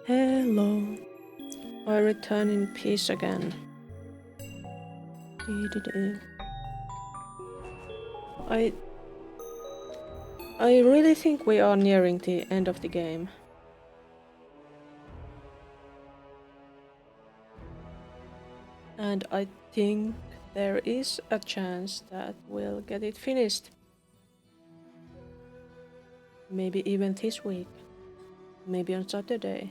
Hello. I return in peace again. I really think we are nearing the end of the game. And I think there is a chance that we'll get it finished. Maybe even this week. Maybe on Saturday.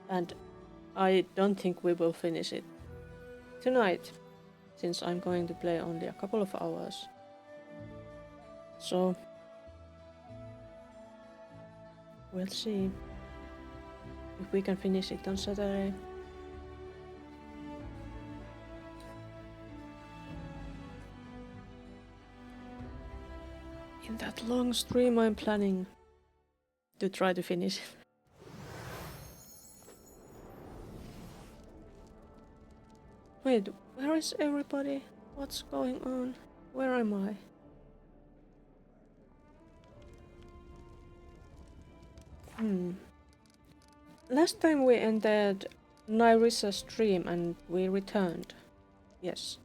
And I don't think we will finish it tonight, since I'm going to play only a couple of hours. So we'll see if we can finish it on Saturday. In that long stream I'm planning to try to finish it. Wait, where is everybody? What's going on? Where am I? Last time we entered Nyrissa's stream and we returned. Yes.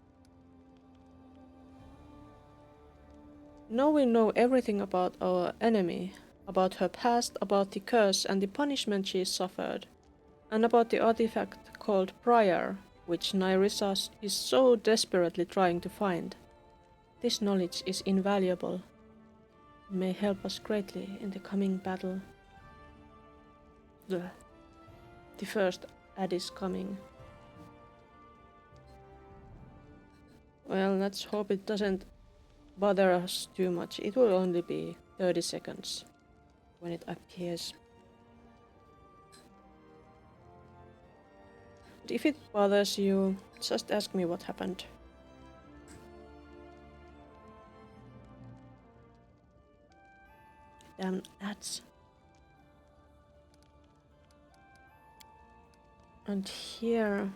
Now we know everything about our enemy, about her past, about the curse and the punishment she suffered, and about the artifact called Prior, which Nyrissa is so desperately trying to find. This knowledge is invaluable. It may help us greatly in the coming battle. The first ad is coming. Well, let's hope it doesn't bother us too much. It will only be 30 seconds when it appears. And if it bothers you, just ask me what happened. Damn ads. And here...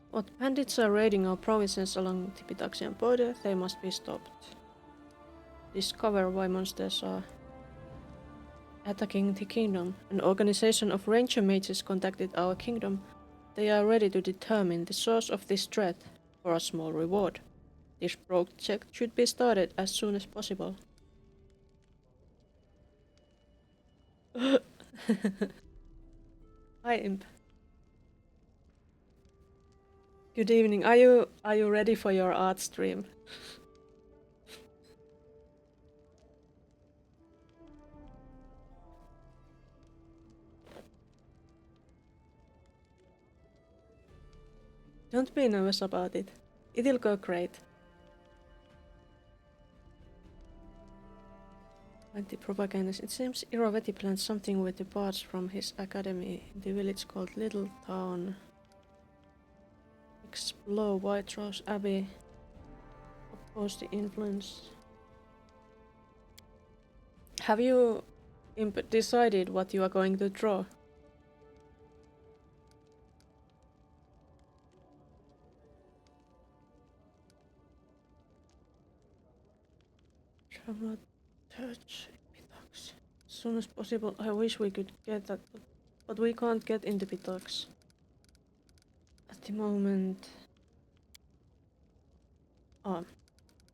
What bandits are raiding our provinces along the Pitaxian border, they must be stopped. Discover why monsters are attacking the kingdom. An organization of ranger mages contacted our kingdom. They are ready to determine the source of this threat for a small reward. This project should be started as soon as possible. Hi, Imp. Good evening. Are you ready for your art stream? Don't be nervous about it. It'll go great. Anti-propagandist. It seems Iroveti planned something with the bards from his academy in the village called Little Town. Explore White Rose Abbey. Oppose the influence. Have you decided what you are going to draw? Shall not touch Pitax. As soon as possible. I wish we could get that, but we can't get into Pitax at the moment.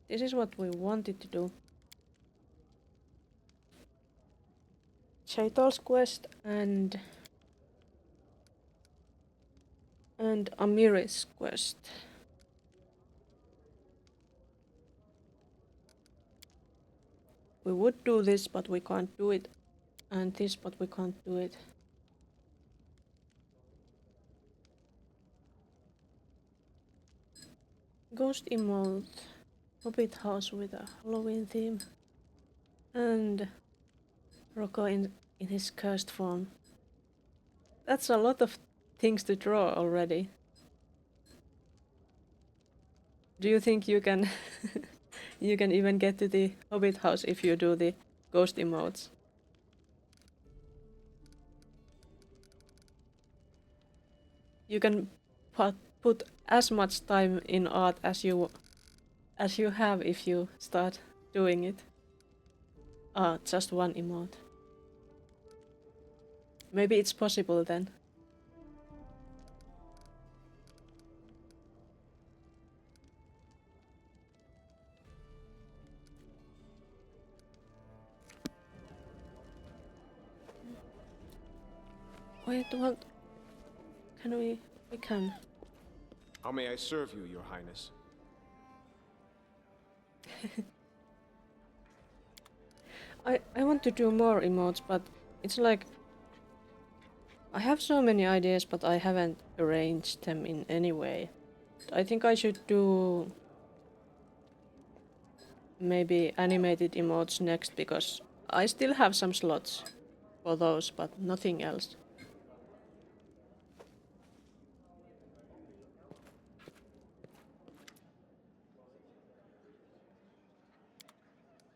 This is what we wanted to do. Chaital's quest and Amiri's quest. We would do this, but we can't do it. And this, but we can't do it. Ghost emote. Hobbit house with a Halloween theme. And Rocco in his cursed form. That's a lot of things to draw already. Do you think you can you can even get to the Hobbit house if you do the ghost emotes? You can put as much time in art as you have if you start doing it. Just one emote. Maybe it's possible then. Wait, what? Can we? We can. How may I serve you, Your Highness? I want to do more emotes, but it's like I have so many ideas, but I haven't arranged them in any way. I think I should do maybe animated emotes next because I still have some slots for those, but nothing else.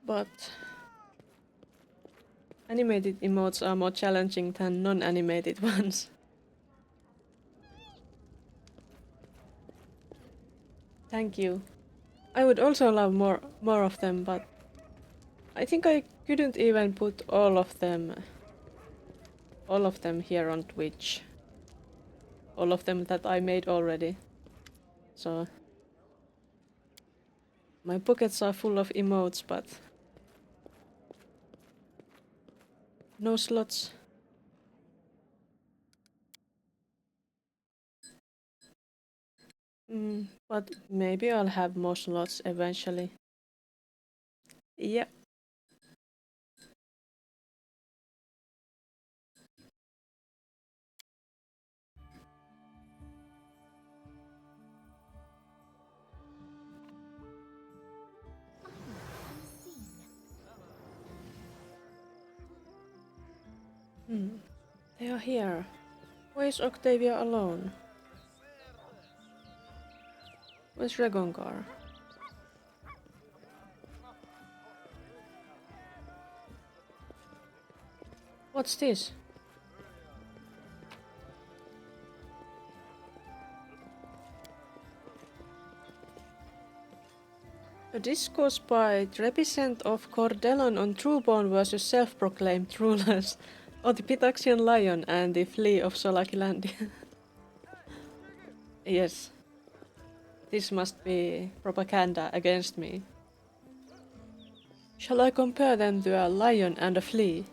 But animated emotes are more challenging than non-animated ones. Thank you. I would also love more of them, but I think I couldn't even put all of them here on Twitch. All of them that I made already. So my pockets are full of emotes, but no slots. But maybe I'll have more slots eventually. Yep. They are here. Why is Octavia alone? Where's Regongar? What's this? A discourse by Trebizond of Cordelon on Trueborn versus self-proclaimed rulers of the Pitaxian Lion and the Flea of Solakilandia. Yes. This must be propaganda against me. Shall I compare them to a lion and a flea?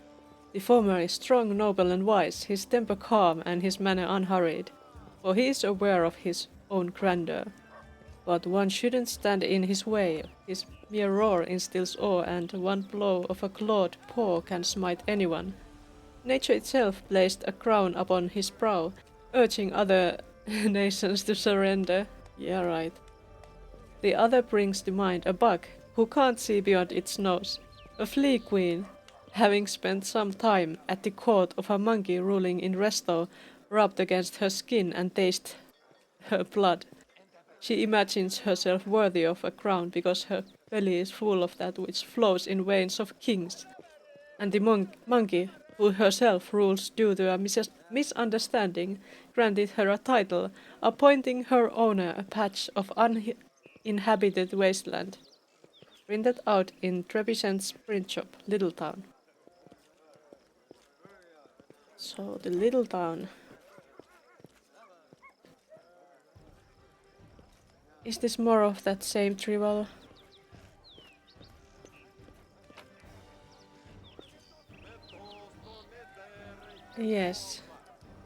The former is strong, noble and wise, his temper calm and his manner unhurried, for he is aware of his own grandeur. But one shouldn't stand in his way. His mere roar instills awe, and one blow of a clawed paw can smite anyone. Nature itself placed a crown upon his brow, urging other nations to surrender. Yeah, right. The other brings to mind a bug who can't see beyond its nose, a flea queen, having spent some time at the court of a monkey ruling in Resto, rubbed against her skin and tasted her blood. She imagines herself worthy of a crown because her belly is full of that which flows in veins of kings. And the monkey, who herself rules due to a misunderstanding, granted her a title, appointing her owner a patch of uninhabited wasteland. Printed out in Trebizond's print shop, Little Town. So, the Little Town. Is this more of that same trivial? Yes.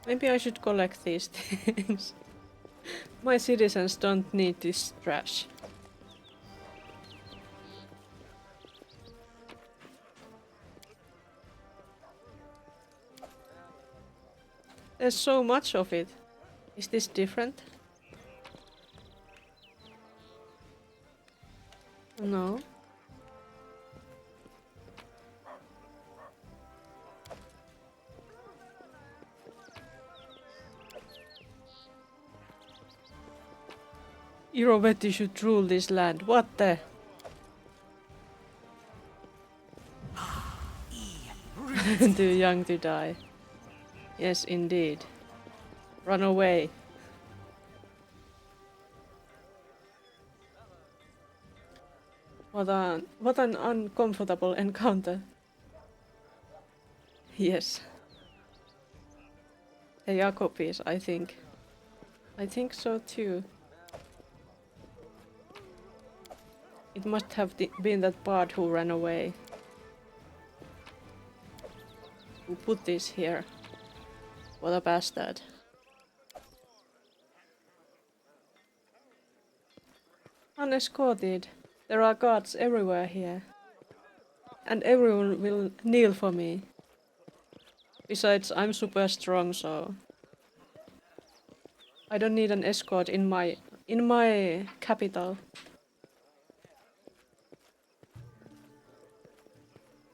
Maybe I should collect these things. My citizens don't need this trash. There's so much of it. Is this different? No. Iroveti should rule this land. What the? Too young to die. Yes, indeed. Run away. What an uncomfortable encounter. Yes. They are copies, I think. I think so too. It must have been that bard who ran away. Who put this here? What a bastard. Unescorted. There are guards everywhere here. And everyone will kneel for me. Besides, I'm super strong, so I don't need an escort in my capital.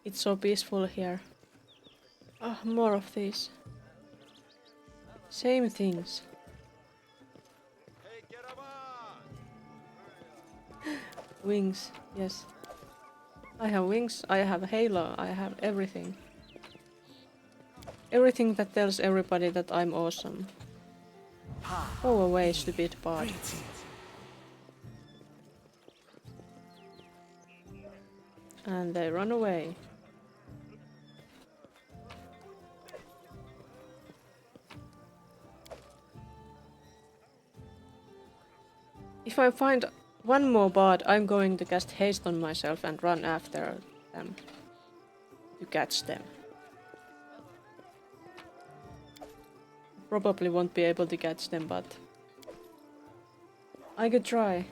It's so peaceful here. Ah, more of these. Same things. Wings, yes. I have wings, I have halo, I have everything. Everything that tells everybody that I'm awesome. Go away, stupid bard. And they run away. If I find one more bard, I'm going to cast haste on myself and run after them. To catch them. Probably won't be able to catch them, but I could try.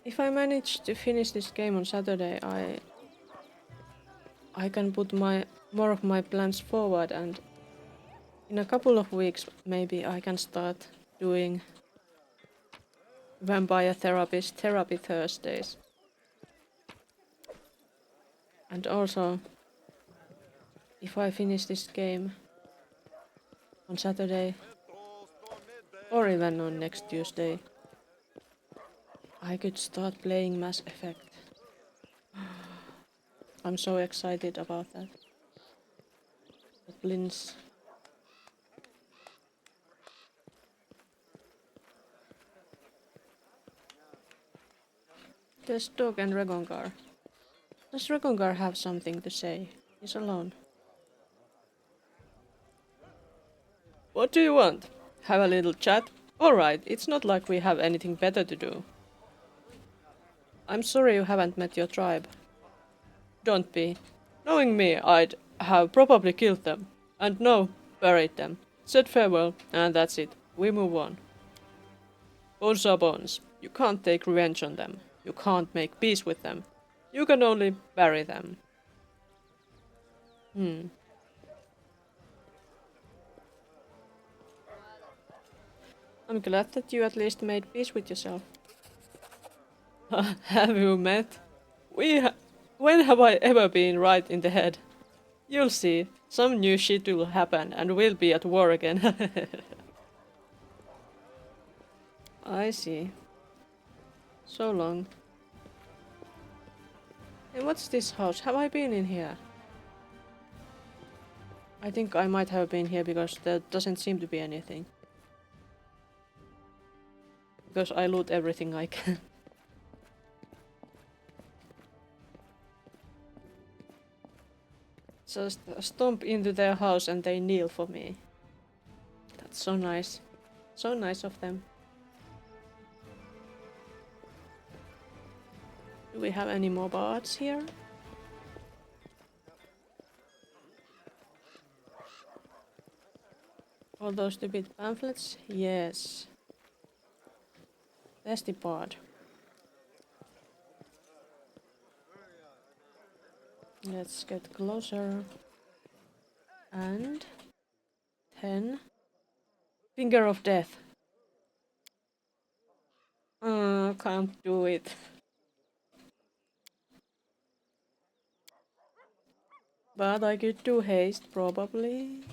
If I manage to finish this game on Saturday, I can put more of my plans forward, and in a couple of weeks maybe I can start doing Vampire Therapist Therapy Thursdays. And also, if I finish this game on Saturday, or even on next Tuesday, I could start playing Mass Effect. I'm so excited about that. Goblins. There's Dog and Regongar. Does Regongar have something to say? He's alone. What do you want? Have a little chat? Alright, it's not like we have anything better to do. I'm sorry you haven't met your tribe. Don't be. Knowing me, I'd have probably killed them. And no, buried them. Said farewell, and that's it. We move on. Bones are bones. You can't take revenge on them. You can't make peace with them. You can only bury them. I'm glad that you at least made peace with yourself. Have you met? When have I ever been right in the head? You'll see. Some new shit will happen and we'll be at war again. I see. So long. And what's this house? Have I been in here? I think I might have been here because there doesn't seem to be anything. Because I loot everything I can. Just stomp into their house and they kneel for me. That's so nice. So nice of them. Do we have any more bards here? All those stupid pamphlets? Yes. There's the bard. Let's get closer. And 10. Finger of death. Can't do it. But I could do haste, probably.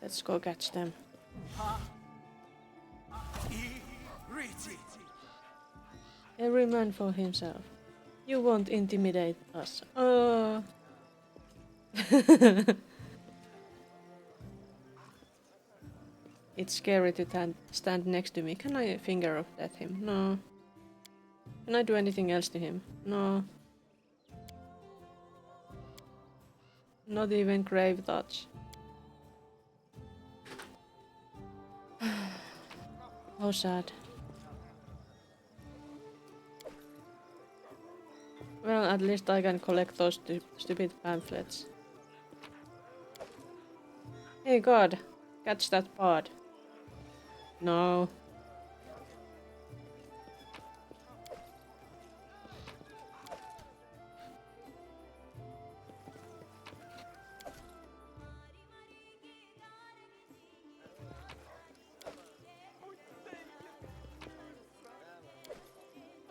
Let's go catch them. Every man for himself. You won't intimidate us. It's scary to stand next to me. Can I finger of death him? No. Can I do anything else to him? No. Not even grave touch. How sad. Well, at least I can collect those stupid pamphlets. Hey God, catch that pod. No.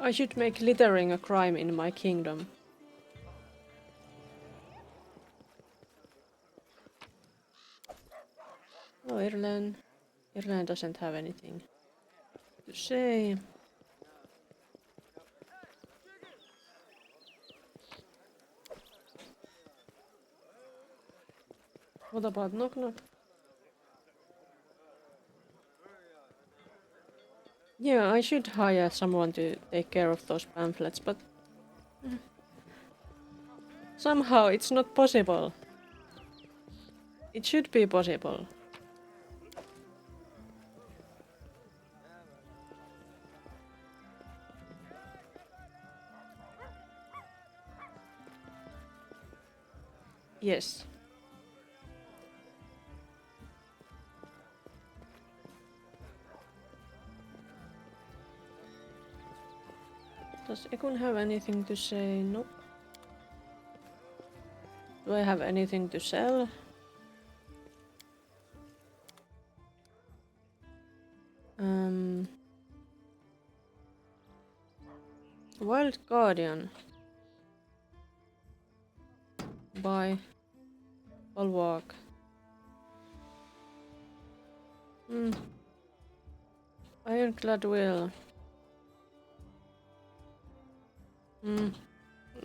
I should make littering a crime in my kingdom. Oh, Ireland. Ireland doesn't have anything to say. What about Knock Knock? Yeah, I should hire someone to take care of those pamphlets, but somehow it's not possible. It should be possible. Yes. Does Ekun have anything to say? Nope. Do I have anything to sell? Wild Guardian. Buy. I'll walk. Ironclad Will.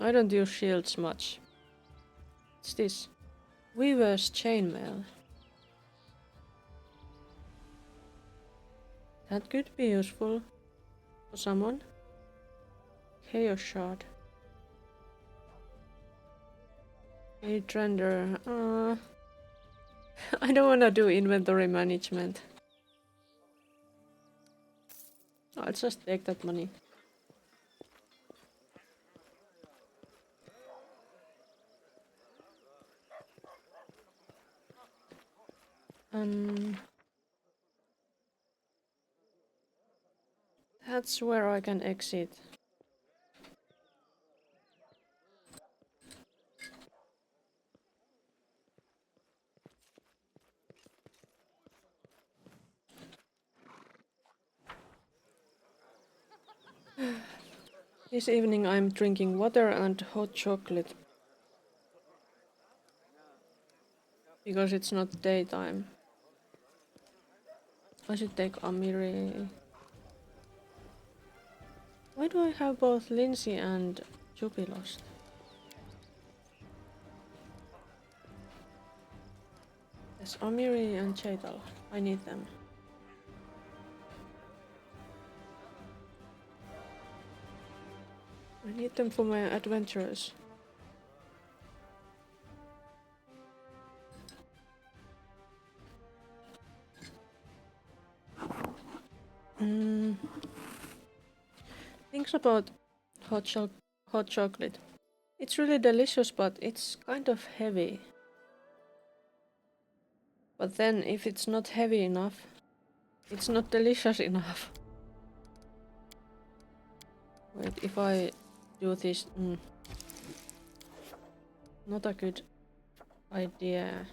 I don't use shields much. What's this? Weaver's Chainmail. That could be useful for someone. Chaos Shard. A Trender. I don't wanna do inventory management. I'll just take that money. That's where I can exit. This evening I'm drinking water and hot chocolate. Because it's not daytime. I should take Amiri. Why do I have both Lindsay and Jubilost? Yes, Amiri and Chaital. I need them. I need them for my adventures. Things about hot chocolate. It's really delicious, but it's kind of heavy. But then, if it's not heavy enough, it's not delicious enough. Wait, if I do this... Not a good idea.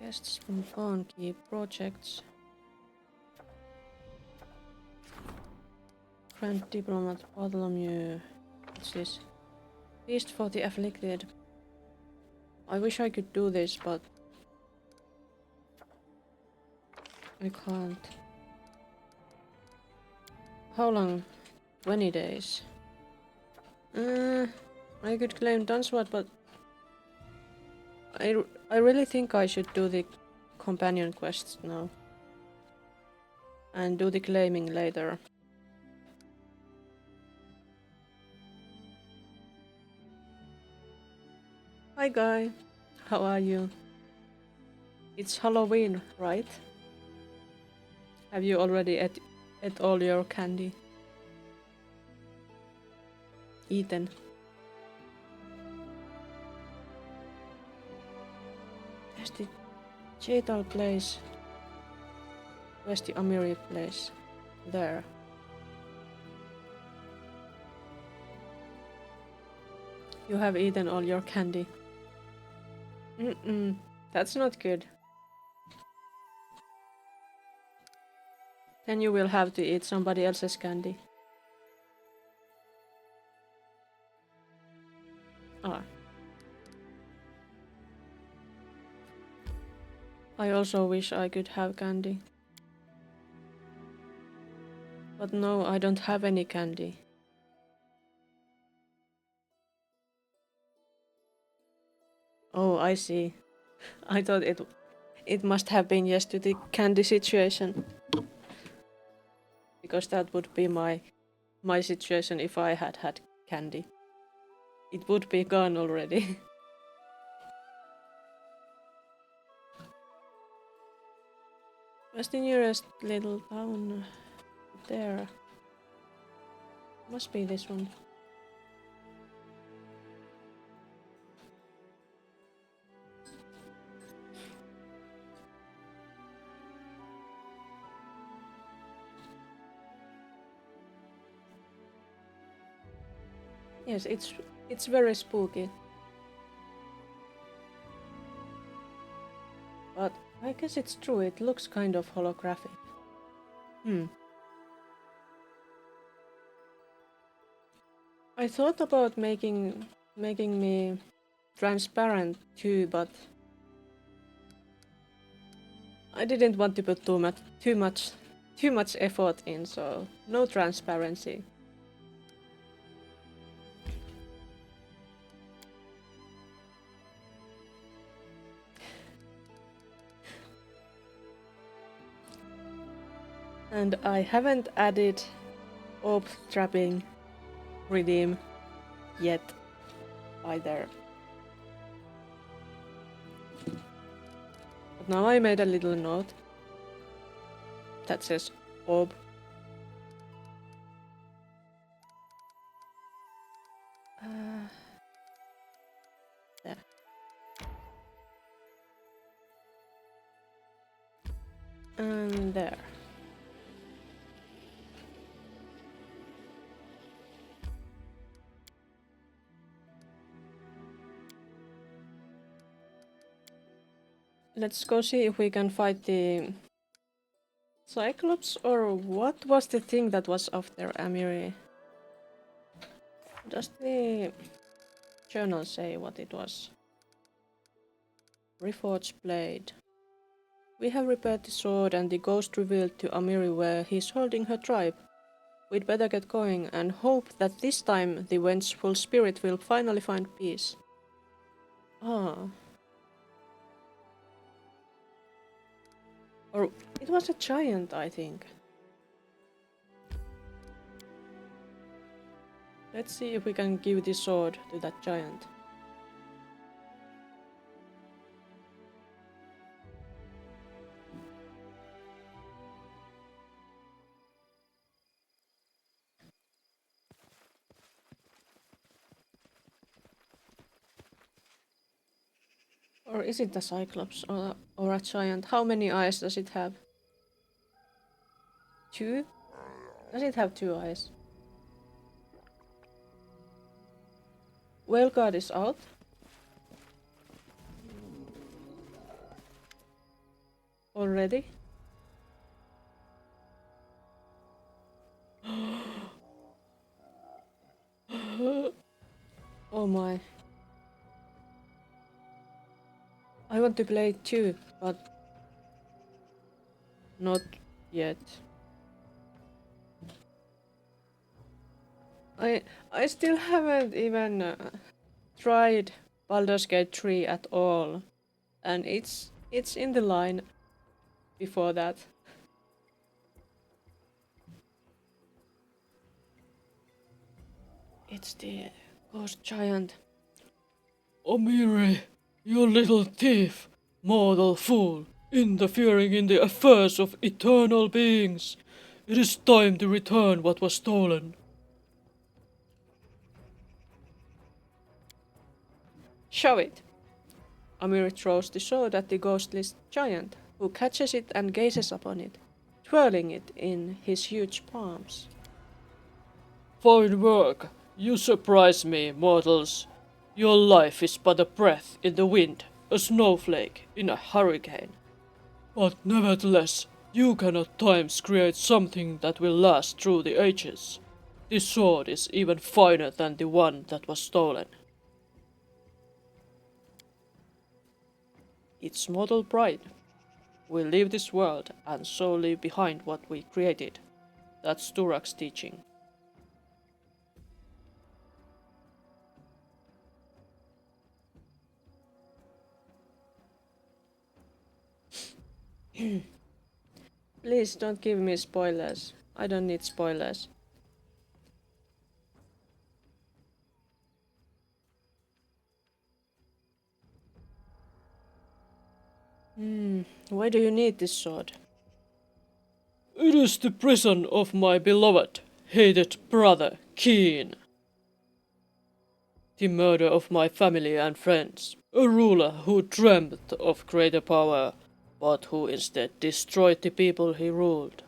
Guests from Pawn Key projects. Grand Diplomat Bartholomew. What's this? Feast for the Afflicted. I wish I could do this, but I can't. How long? 20 days. I could claim Dunsword, but I really think I should do the companion quests now. And do the claiming later. Hi guy, how are you? It's Halloween, right? Have you already ate all your candy? Eaten. There's the Chetal place. Where's the Amiri place? There. You have eaten all your candy. That's not good. Then you will have to eat somebody else's candy. Ah. I also wish I could have candy. But no, I don't have any candy. Oh, I see. I thought it must have been yes to the candy situation. Because that would be my situation if I had had candy. It would be gone already. Where's the nearest little town? There. Must be this one. Yes, it's very spooky. But I guess it's true, it looks kind of holographic. I thought about making me transparent too, but I didn't want to put too much effort in, so no transparency. And I haven't added orb trapping redeem yet either. But now I made a little note that says orb. There. And there. Let's go see if we can fight the Cyclops, or what was the thing that was after Amiri? Does the journal say what it was? Reforged blade. We have repaired the sword and the ghost revealed to Amiri where he's holding her tribe. We'd better get going and hope that this time the vengeful spirit will finally find peace. Ah. Or it was a giant, I think. Let's see if we can give the sword to that giant. Or is it a Cyclops or a giant? How many eyes does it have? 2? Does it have 2 eyes? Whale guard is out. Already? Oh my. I want to play it too, but not yet. I I still haven't even tried Baldur's Gate 3 at all, and it's in the line before that. It's the ghost giant. Amiri, you little thief, mortal fool, interfering in the affairs of eternal beings. It is time to return what was stolen. Show it. Amir throws the sword at the ghostly giant, who catches it and gazes upon it, twirling it in his huge palms. Fine work. You surprise me, mortals. Your life is but a breath in the wind, a snowflake in a hurricane. But nevertheless, you can at times create something that will last through the ages. This sword is even finer than the one that was stolen. It's mortal pride. We leave this world and so leave behind what we created. That's Turak's teaching. Please don't give me spoilers. I don't need spoilers. Why do you need this sword? It is the prison of my beloved, hated brother, Keen. The murder of my family and friends. A ruler who dreamt of greater power, but who instead destroyed the people he ruled.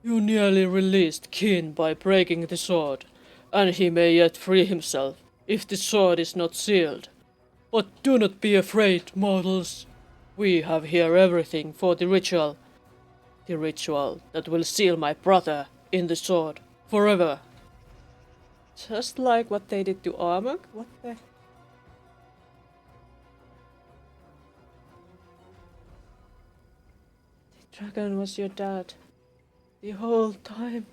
You nearly released Keen by breaking the sword, and he may yet free himself if the sword is not sealed. But do not be afraid, mortals. We have here everything for the ritual that will seal my brother in the sword forever. Just like what they did to Armag? What the? The dragon was your dad. The whole time.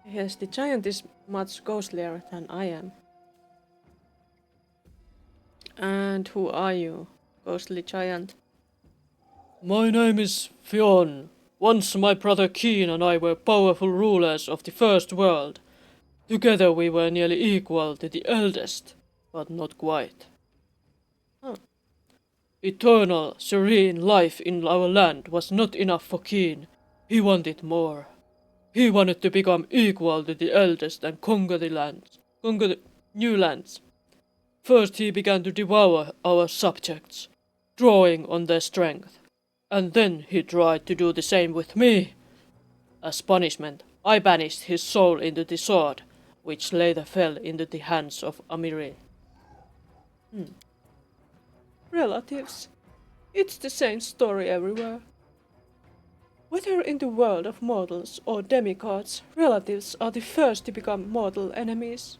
Yes, the giant is much ghostlier than I am. And who are you, ghostly giant? My name is Fionn. Once my brother Keen and I were powerful rulers of the first world. Together we were nearly equal to the eldest, but not quite. Oh. Eternal, serene life in our land was not enough for Keen. He wanted more. He wanted to become equal to the eldest and conquer the new lands. First he began to devour our subjects, drawing on their strength. And then he tried to do the same with me. As punishment, I banished his soul into the sword, which later fell into the hands of Amiri. Relatives. It's the same story everywhere. Whether in the world of mortals or demigods, relatives are the first to become mortal enemies.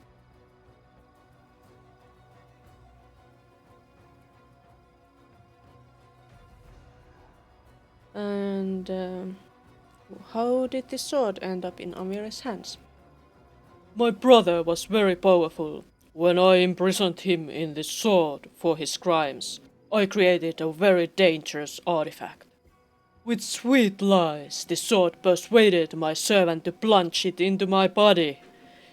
And how did the sword end up in Amiri's hands? My brother was very powerful. When I imprisoned him in the sword for his crimes, I created a very dangerous artifact. With sweet lies, the sword persuaded my servant to plunge it into my body.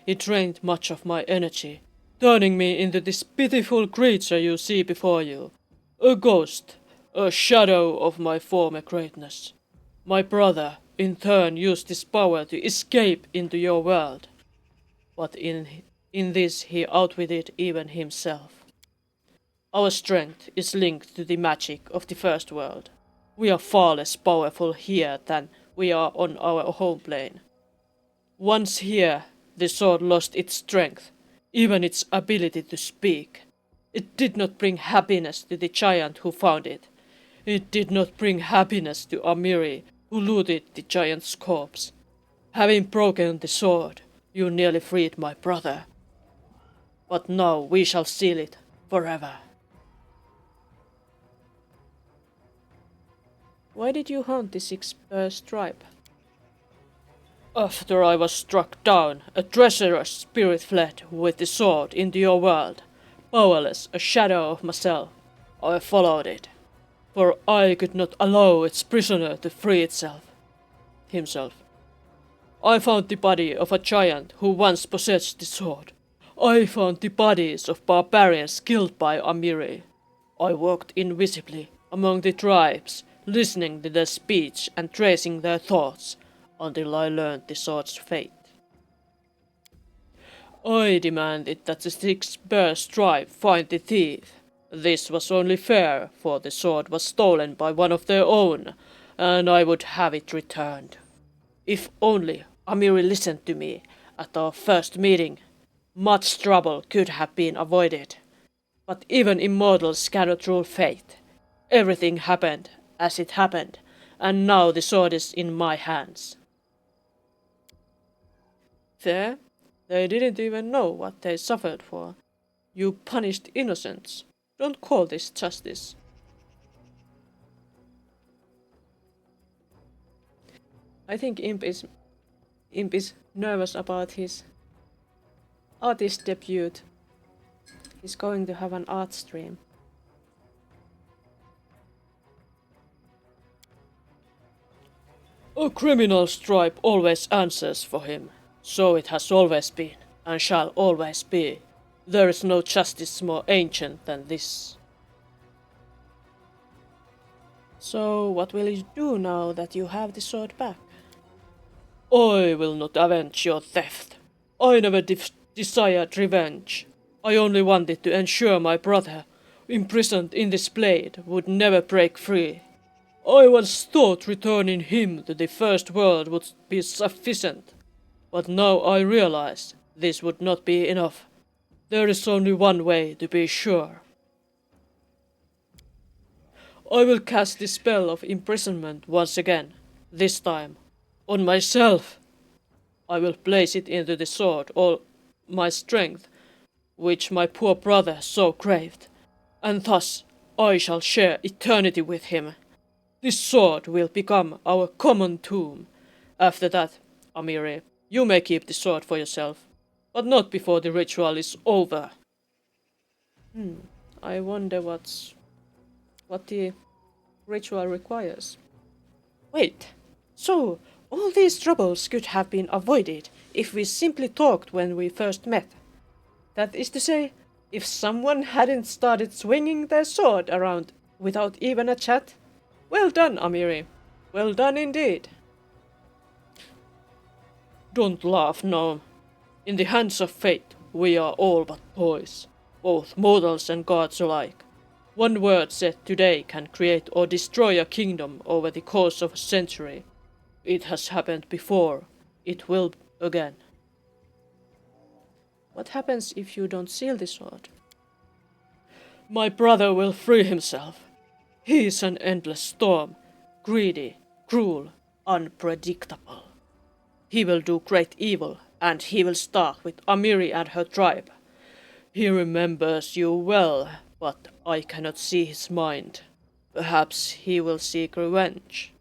It drained much of my energy, turning me into this pitiful creature you see before you. A ghost, a shadow of my former greatness. My brother, in turn, used this power to escape into your world. But in this he outwitted even himself. Our strength is linked to the magic of the first world. We are far less powerful here than we are on our home plane. Once here, the sword lost its strength, even its ability to speak. It did not bring happiness to the giant who found it. It did not bring happiness to Amiri, who looted the giant's corpse. Having broken the sword, you nearly freed my brother. But now we shall seal it forever. Why did you haunt the six-burst tribe? After I was struck down, a treacherous spirit fled with the sword into your world. Powerless, a shadow of myself, I followed it, for I could not allow its prisoner to free himself. I found the body of a giant who once possessed the sword. I found the bodies of barbarians killed by Amiri. I walked invisibly among the tribes, listening to their speech and tracing their thoughts, until I learned the sword's fate. I demanded that the six-burst tribe find the thief. This was only fair, for the sword was stolen by one of their own, and I would have it returned. If only Amiri listened to me at our first meeting, much trouble could have been avoided. But even immortals cannot rule fate. Everything happened as it happened, and now the sword is in my hands. There, they didn't even know what they suffered for. You punished innocents. Don't call this justice. I think Imp is nervous about his artist debut. He's going to have an art stream. A criminal's tribe always answers for him. So it has always been, and shall always be. There is no justice more ancient than this. So what will you do now that you have the sword back? I will not avenge your theft. I never desired revenge. I only wanted to ensure my brother, imprisoned in this blade, would never break free. I once thought returning him to the first world would be sufficient. But now I realize this would not be enough. There is only one way to be sure. I will cast the spell of imprisonment once again, this time on myself. I will place it into the sword, all my strength, which my poor brother so craved, and thus I shall share eternity with him. This sword will become our common tomb. After that, Amiri, you may keep the sword for yourself, but not before the ritual is over. I wonder what the ritual requires. Wait, so all these troubles could have been avoided if we simply talked when we first met. That is to say, if someone hadn't started swinging their sword around without even a chat. Well done, Amiri. Well done indeed. Don't laugh, gnome. In the hands of fate, we are all but toys, both mortals and gods alike. One word said today can create or destroy a kingdom over the course of a century. It has happened before. It will again. What happens if you don't seal the sword? My brother will free himself. He is an endless storm, greedy, cruel, unpredictable. He will do great evil, and he will start with Amiri and her tribe. He remembers you well, but I cannot see his mind. Perhaps he will seek revenge.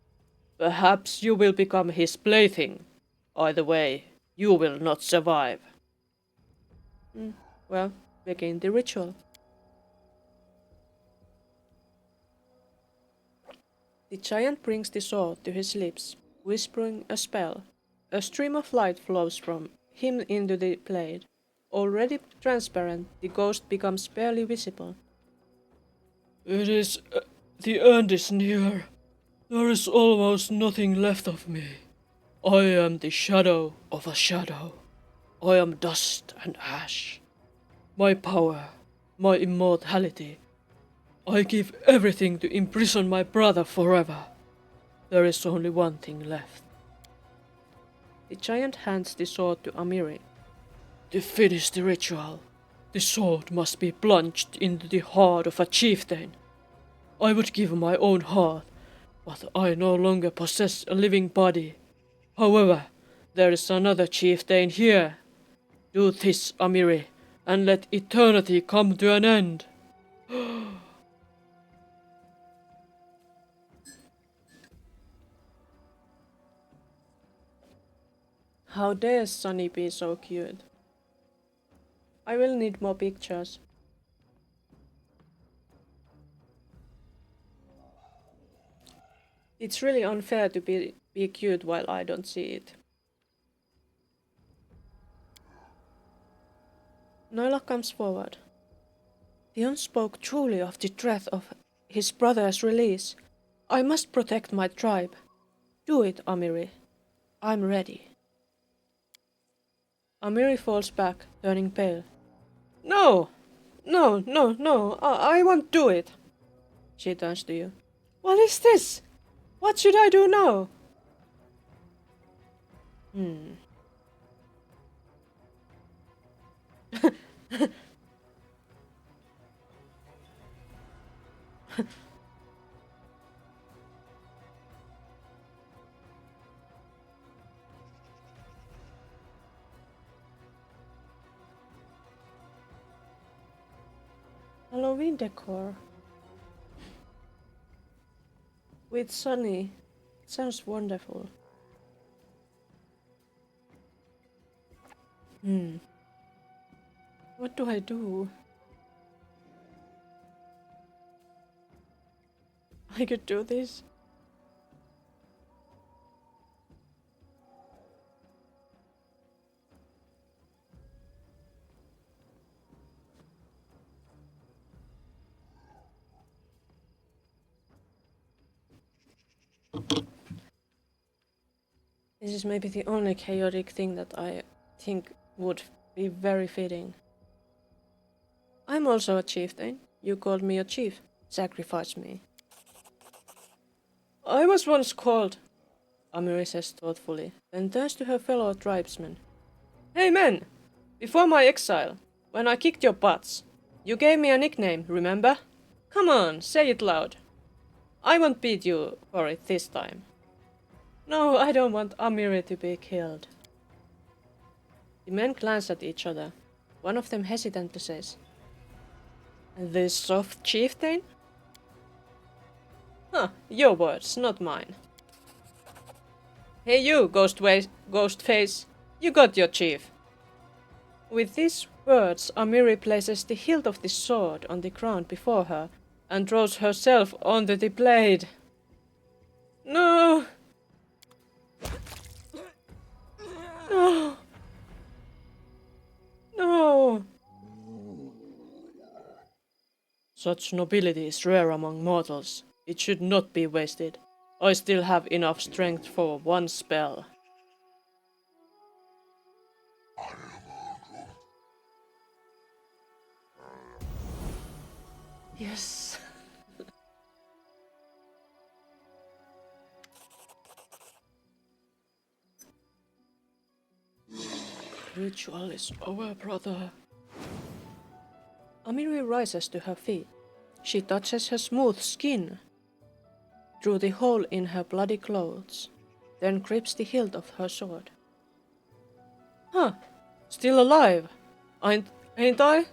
Perhaps you will become his plaything. Either way, you will not survive. Well, begin the ritual. The giant brings the sword to his lips, whispering a spell. A stream of light flows from him into the blade. Already transparent, the ghost becomes barely visible. It is... the end is near. There is almost nothing left of me. I am the shadow of a shadow. I am dust and ash. My power, my immortality. I give everything to imprison my brother forever. There is only one thing left. The giant hands the sword to Amiri. To finish the ritual, the sword must be plunged into the heart of a chieftain. I would give my own heart, but I no longer possess a living body. However, there is another chieftain here. Do this, Amiri, and let eternity come to an end. How dare Sunny be so cute? I will need more pictures. It's really unfair to be cute while I don't see it. Noila comes forward. Theon spoke truly of the threat of his brother's release. I must protect my tribe. Do it, Amiri. I'm ready. Amiri falls back, turning pale. No! No, no, no! I won't do it! She turns to you. What is this? What should I do now? Halloween decor. With Sunny. It sounds wonderful. What do I do? I could do this. This is maybe the only chaotic thing that I think would be very fitting. I'm also a chieftain. You called me a chief. Sacrifice me. I was once called, Amiri says thoughtfully, then turns to her fellow tribesmen. Hey men! Before my exile, when I kicked your butts, you gave me a nickname, remember? Come on, say it loud. I won't beat you for it this time. No, I don't want Amiri to be killed. The men glance at each other. One of them hesitantly says, "This soft chieftain?" Huh, your words, not mine. Hey you, Ghostface, you got your chief. With these words, Amiri places the hilt of the sword on the ground before her and throws herself onto the blade. No! No! No! Such nobility is rare among mortals. It should not be wasted. I still have enough strength for one spell. Yes. Ritual is over, brother. Amiri rises to her feet. She touches her smooth skin through the hole in her bloody clothes, then grips the hilt of her sword. Huh, still alive, ain't I?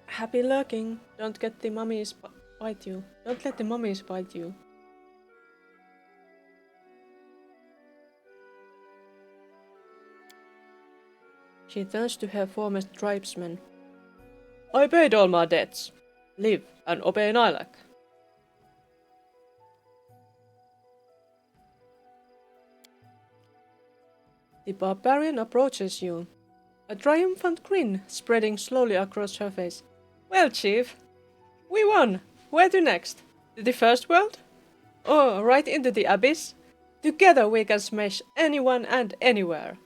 Happy lurking. Don't let the mummies bite you. Don't let the mummies bite you. She turns to her former tribesmen. I paid all my debts. Live and obey Nilak. The barbarian approaches you, a triumphant grin spreading slowly across her face. Well, Chief, we won. Where to next? To the first world? Or right into the abyss? Together we can smash anyone and anywhere.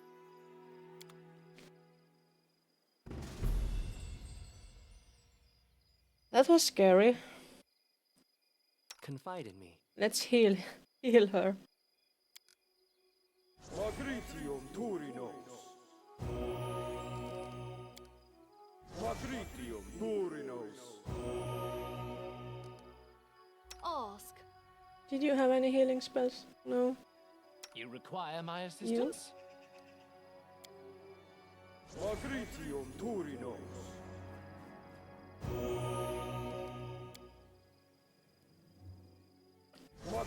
That was scary. Confide in me. Let's heal her. Magritium Turinos. Magritium Turinos. Ask. Did you have any healing spells? No. You require my assistance? Magritium Turinos.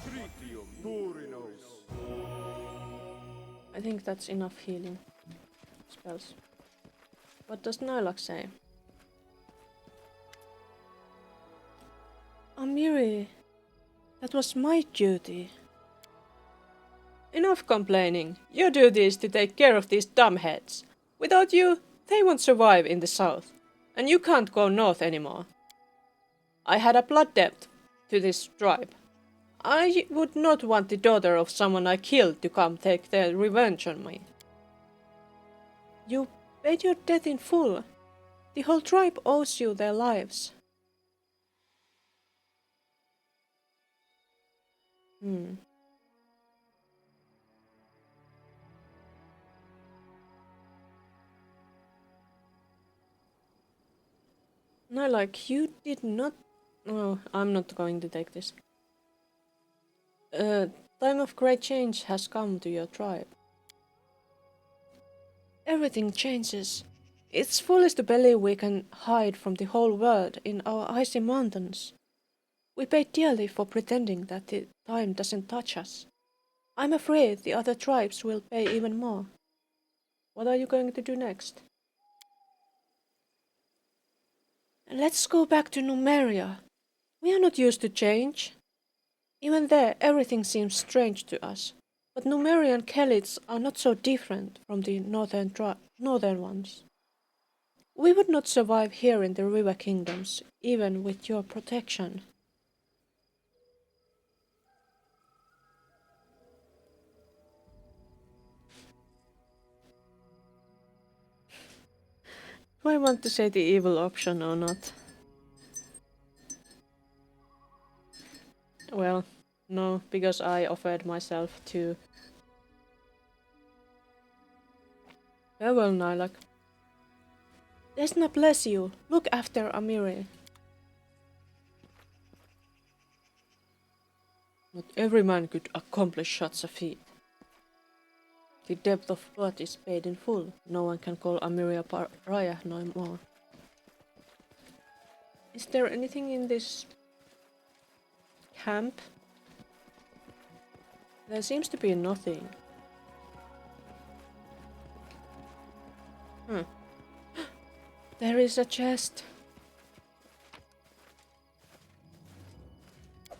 Matritium Durinos. I think that's enough healing spells. What does Nylak say? Amiri, that was my duty. Enough complaining. Your duty is to take care of these dumbheads. Without you, they won't survive in the south. And you can't go north anymore. I had a blood debt to this tribe. I would not want the daughter of someone I killed to come take their revenge on me. You paid your debt in full. The whole tribe owes you their lives. No, like, you did not... Oh, I'm not going to take this. Time of great change has come to your tribe. Everything changes. It's foolish to believe we can hide from the whole world in our icy mountains. We pay dearly for pretending that the time doesn't touch us. I'm afraid the other tribes will pay even more. What are you going to do next? Let's go back to Numeria. We are not used to change. Even there, everything seems strange to us. But Numerian Khelids are not so different from the northern ones. We would not survive here in the River Kingdoms, even with your protection. Do I want to say the evil option or not? Well, no, because I offered myself to... Farewell, Nylak. Desna bless you. Look after Amiri. Not every man could accomplish such a feat. The depth of blood is paid in full. No one can call Amiri a pariah no more. Is there anything in this camp? There seems to be nothing. There is a chest.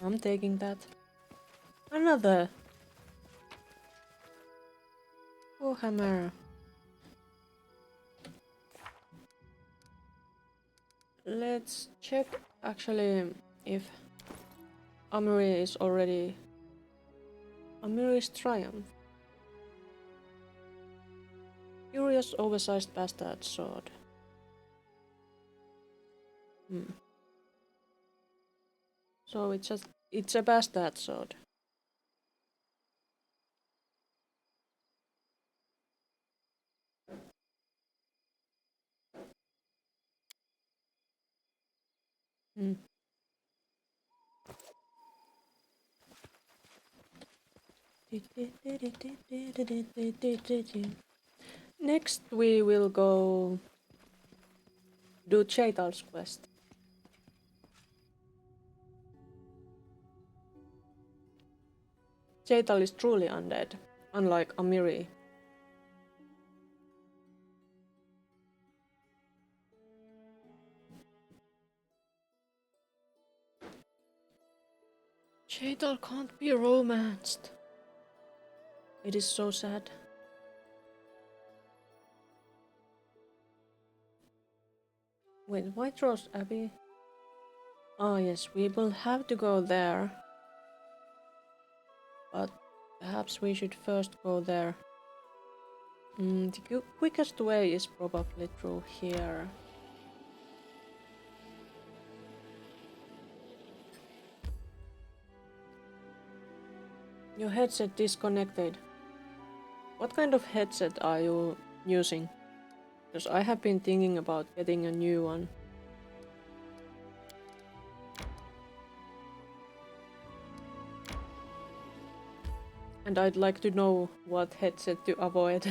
I'm taking that. Another. Oh, hammer. Let's check actually if Amiri is already... Amiri's Triumph. Curious oversized bastard sword. So it's a bastard sword. Next we will go do Chaital's quest. Chaital is truly undead, unlike Amiri. Chaital can't be romanced. It is so sad. Wait, White Rose Abbey? Oh yes, we will have to go there. But perhaps we should first go there. The quickest way is probably through here. Your headset disconnected. What kind of headset are you using? Because I have been thinking about getting a new one. And I'd like to know what headset to avoid.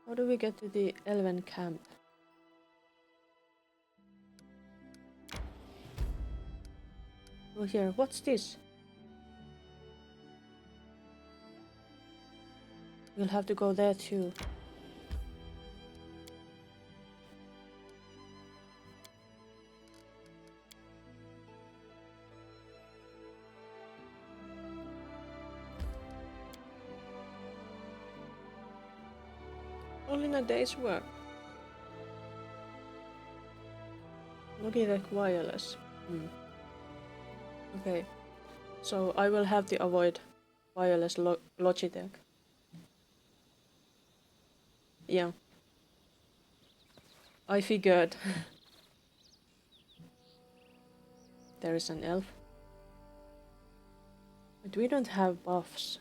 How do we get to the Elven camp? Oh, here, what's this? We'll have to go there too. All in a day's work. Logitech wireless. Okay, so I will have to avoid wireless Logitech. Yeah. I figured. There is an elf. But we don't have buffs.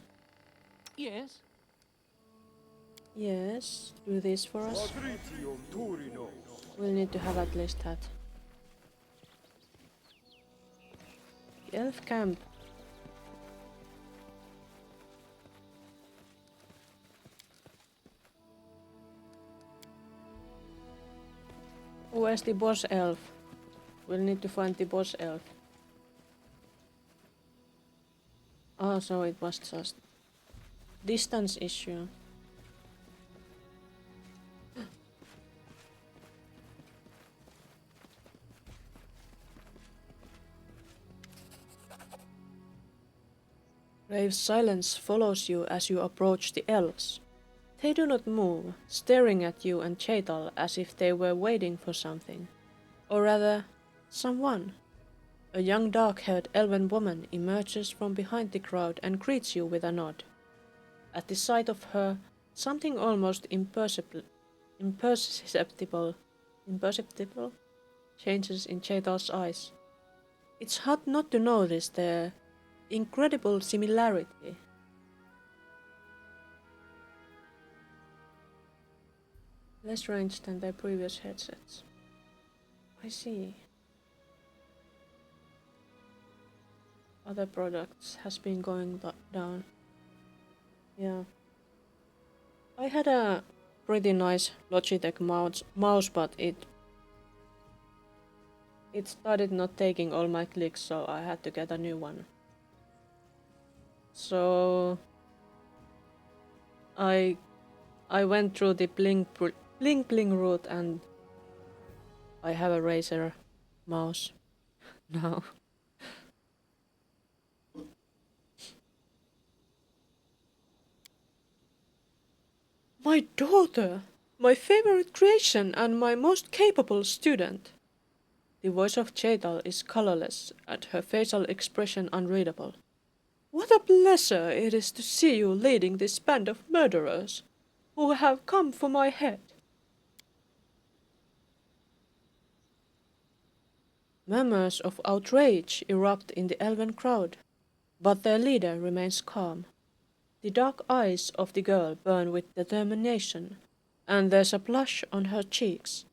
Yes. Yes, do this for us. Patritium Turinos. We'll need to have at least that. The elf camp. Where's the boss elf? We'll need to find the boss elf. Oh, so it was just distance issue. Grave silence follows you as you approach the elves. They do not move, staring at you and Chetal as if they were waiting for something. Or rather, someone. A young dark-haired elven woman emerges from behind the crowd and greets you with a nod. At the sight of her, something almost imperceptible changes in Chetal's eyes. It's hard not to notice their incredible similarity. Less range than their previous headsets. I see. Other products has been going down. Yeah. I had a pretty nice Logitech mouse, but it started not taking all my clicks, so I had to get a new one. So I went through the bling route, and I have a Razer mouse now. My daughter! My favorite creation and my most capable student! The voice of Chetal is colorless and her facial expression unreadable. What a pleasure it is to see you leading this band of murderers who have come for my head. Murmurs of outrage erupt in the elven crowd, but their leader remains calm. The dark eyes of the girl burn with determination, and there's a blush on her cheeks.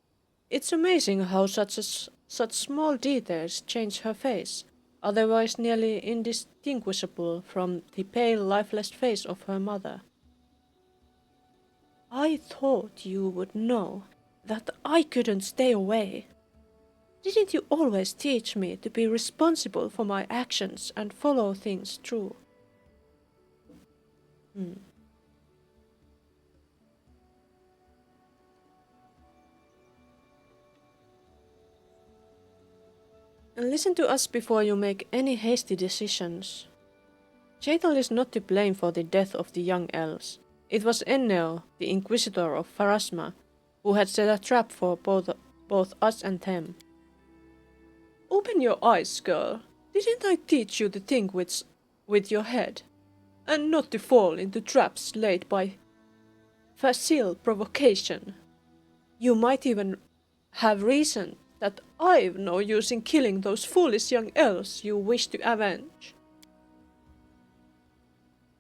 It's amazing how such small details change her face, otherwise nearly indistinguishable from the pale, lifeless face of her mother. I thought you would know that I couldn't stay away. Didn't you always teach me to be responsible for my actions and follow things through? And listen to us before you make any hasty decisions. Chetal is not to blame for the death of the young elves. It was Enneo, the Inquisitor of Pharasma, who had set a trap for both us and them. Open your eyes, girl. Didn't I teach you to think with your head, and not to fall into traps laid by facile provocation? You might even have reason that I've no use in killing those foolish young elves you wish to avenge.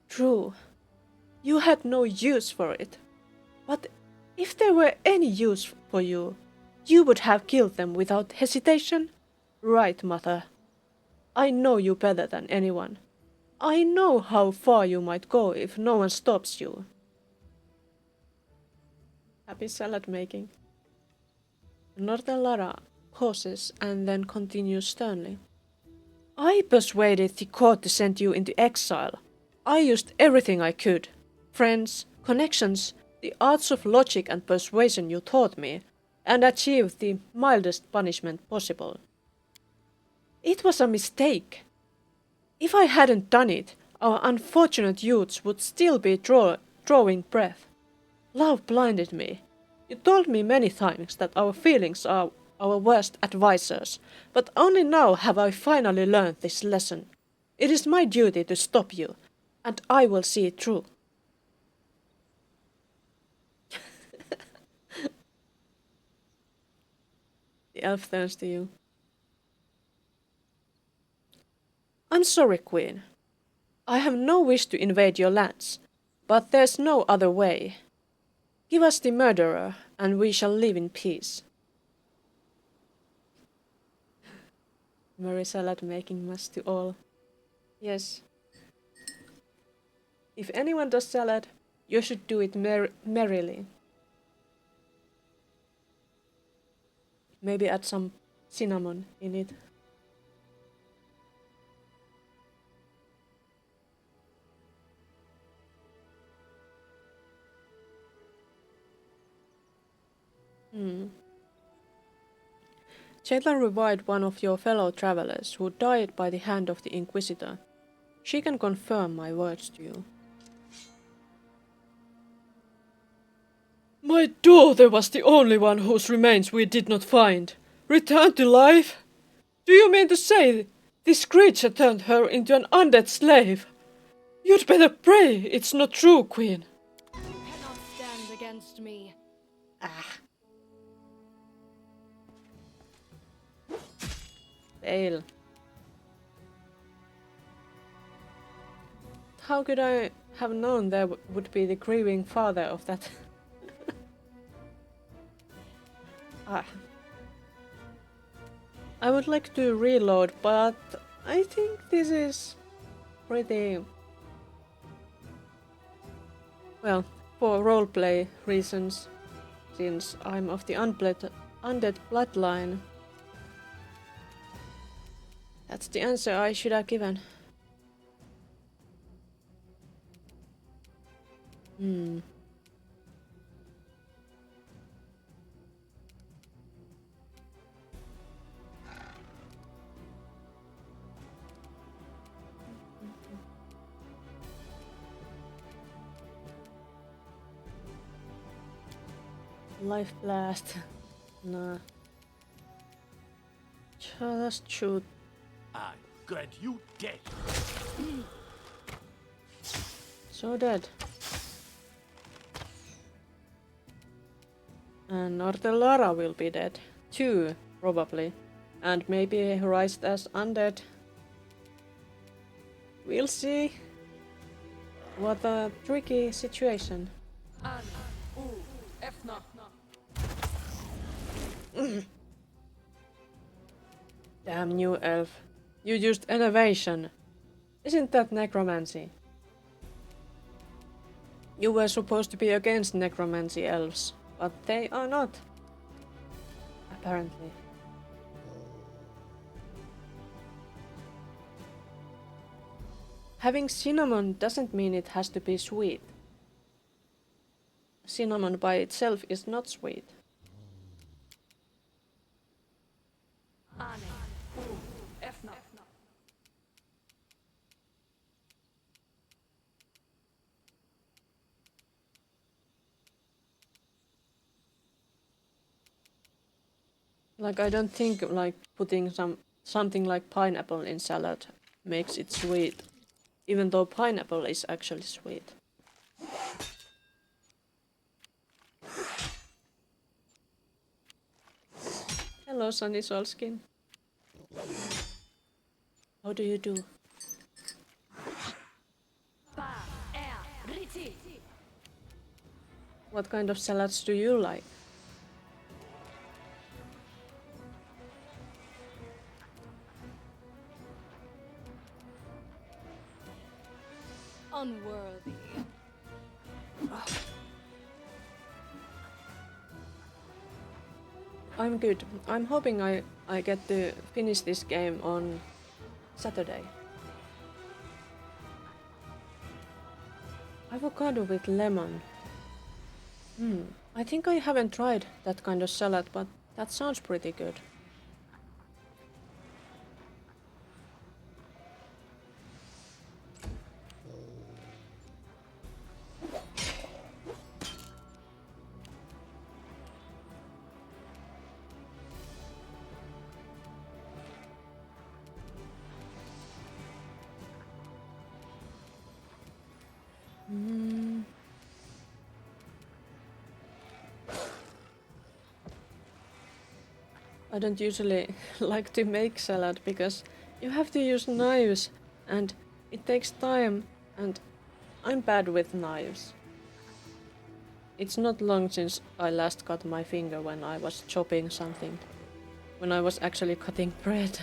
True, you had no use for it, but if there were any use for you, you would have killed them without hesitation. Right, mother. I know you better than anyone. I know how far you might go if no one stops you. Happy salad making. Nordellara pauses and then continues sternly. I persuaded the court to send you into exile. I used everything I could. Friends, connections, the arts of logic and persuasion you taught me, and achieved the mildest punishment possible. It was a mistake. If I hadn't done it, our unfortunate youths would still be drawing breath. Love blinded me. You told me many times that our feelings are our worst advisors, but only now have I finally learned this lesson. It is my duty to stop you, and I will see it through. The elf turns to you. I'm sorry, Queen. I have no wish to invade your lands, but there's no other way. Give us the murderer, and we shall live in peace. Merry salad making must to all. Yes. If anyone does salad, you should do it merrily. Maybe add some cinnamon in it. Caitlin revived one of your fellow travelers who died by the hand of the Inquisitor. She can confirm my words to you. My daughter was the only one whose remains we did not find. Returned to life? Do you mean to say this creature turned her into an undead slave? You'd better pray it's not true, Queen. You cannot stand against me. Fail. How could I have known there would be the grieving father of that? I would like to reload, but I think this is pretty... Well, for roleplay reasons, since I'm of the undead bloodline. That's the answer I should have given. Life blast. Nah. Just shoot. I'm glad you dead. So dead. And Nortellara will be dead. Too, probably. And maybe raised as undead. We'll see. What a tricky situation. Damn new elf. You used innovation. Isn't that necromancy? You were supposed to be against necromancy elves, but they are not. Apparently. Having cinnamon doesn't mean it has to be sweet. Cinnamon by itself is not sweet. Like, I don't think like putting something like pineapple in salad makes it sweet, even though pineapple is actually sweet. Hello, Sunny Solskin. How do you do? What kind of salads do you like? Unworthy. I'm good. I'm hoping I get to finish this game on Saturday. Avocado with lemon. I think I haven't tried that kind of salad, but that sounds pretty good. I don't usually like to make salad because you have to use knives and it takes time and I'm bad with knives. It's not long since I last cut my finger when I was chopping something. When I was actually cutting bread.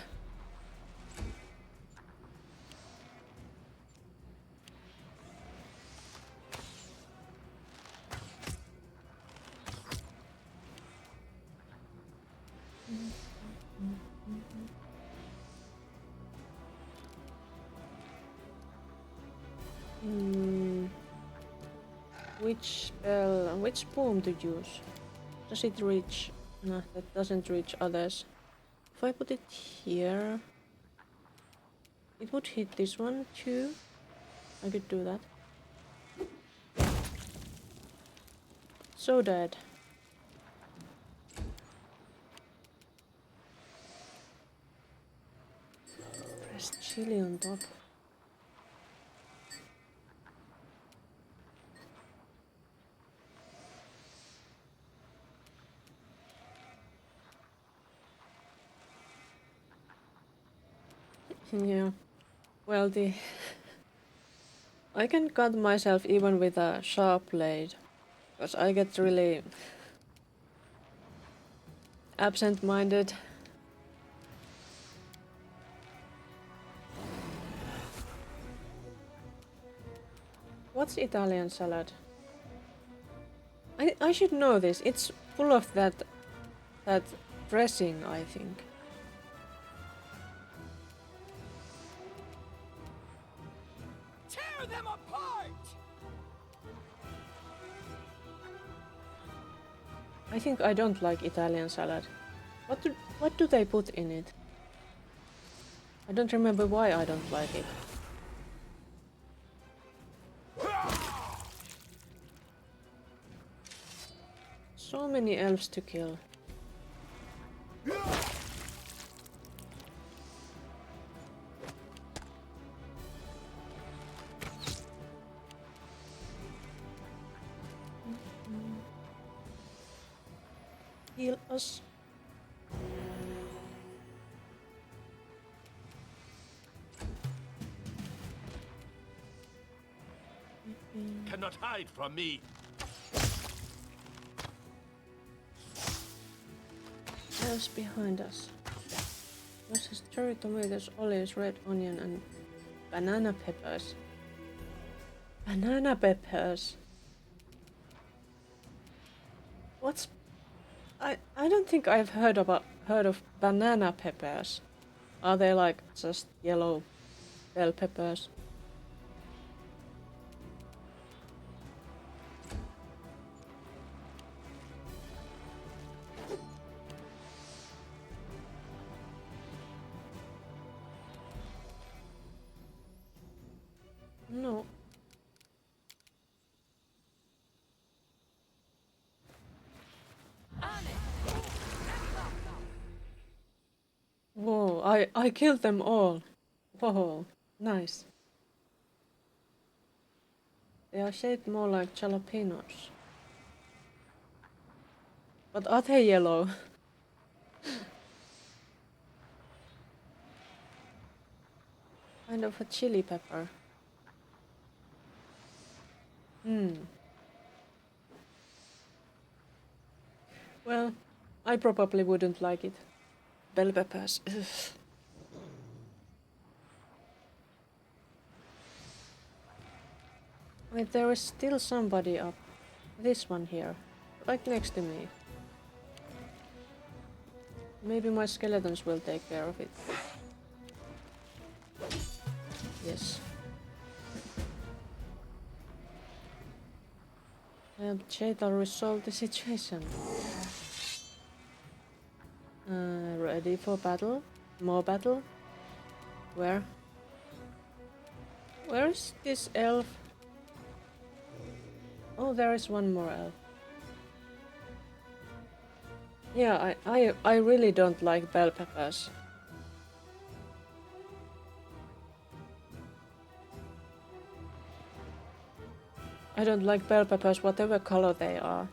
Which boom to use? Does it reach? No, that doesn't reach others. If I put it here, it would hit this one too. I could do that. So dead. Press chili on top. Yeah. Well, I can cut myself even with a sharp blade, because I get really absent-minded. What's Italian salad? I should know this. It's full of that dressing, I think. Tear them apart! I think I don't like Italian salad. What do they put in it? I don't remember why I don't like it. So many elves to kill. Heal us. Cannot hide from me. Elves behind us. Versus cherry tomatoes, olives, red onion, and banana peppers. Banana peppers. What's? I don't think I've heard of banana peppers. Are they like just yellow bell peppers? No. Whoa, I killed them all. Whoa, nice. They are shaped more like jalapenos. But are they yellow? Kind of a chili pepper. Well, I probably wouldn't like it. Bell peppers. Ugh. Wait, there is still somebody up. This one here. Right next to me. Maybe my skeletons will take care of it. this. Help Cheetal resolve the situation. Ready for battle? More battle? Where? Where is this elf? Oh, there is one more elf. Yeah, I really don't like bell peppers. I don't like bell peppers, whatever color they are.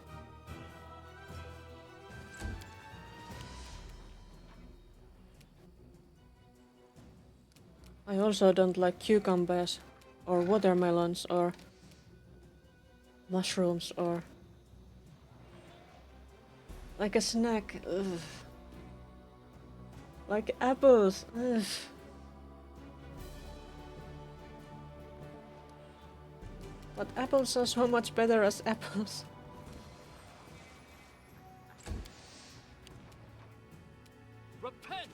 I also don't like cucumbers, or watermelons, or mushrooms, or like a snack. Ugh. Like apples. Ugh. But apples are so much better as apples. Repent!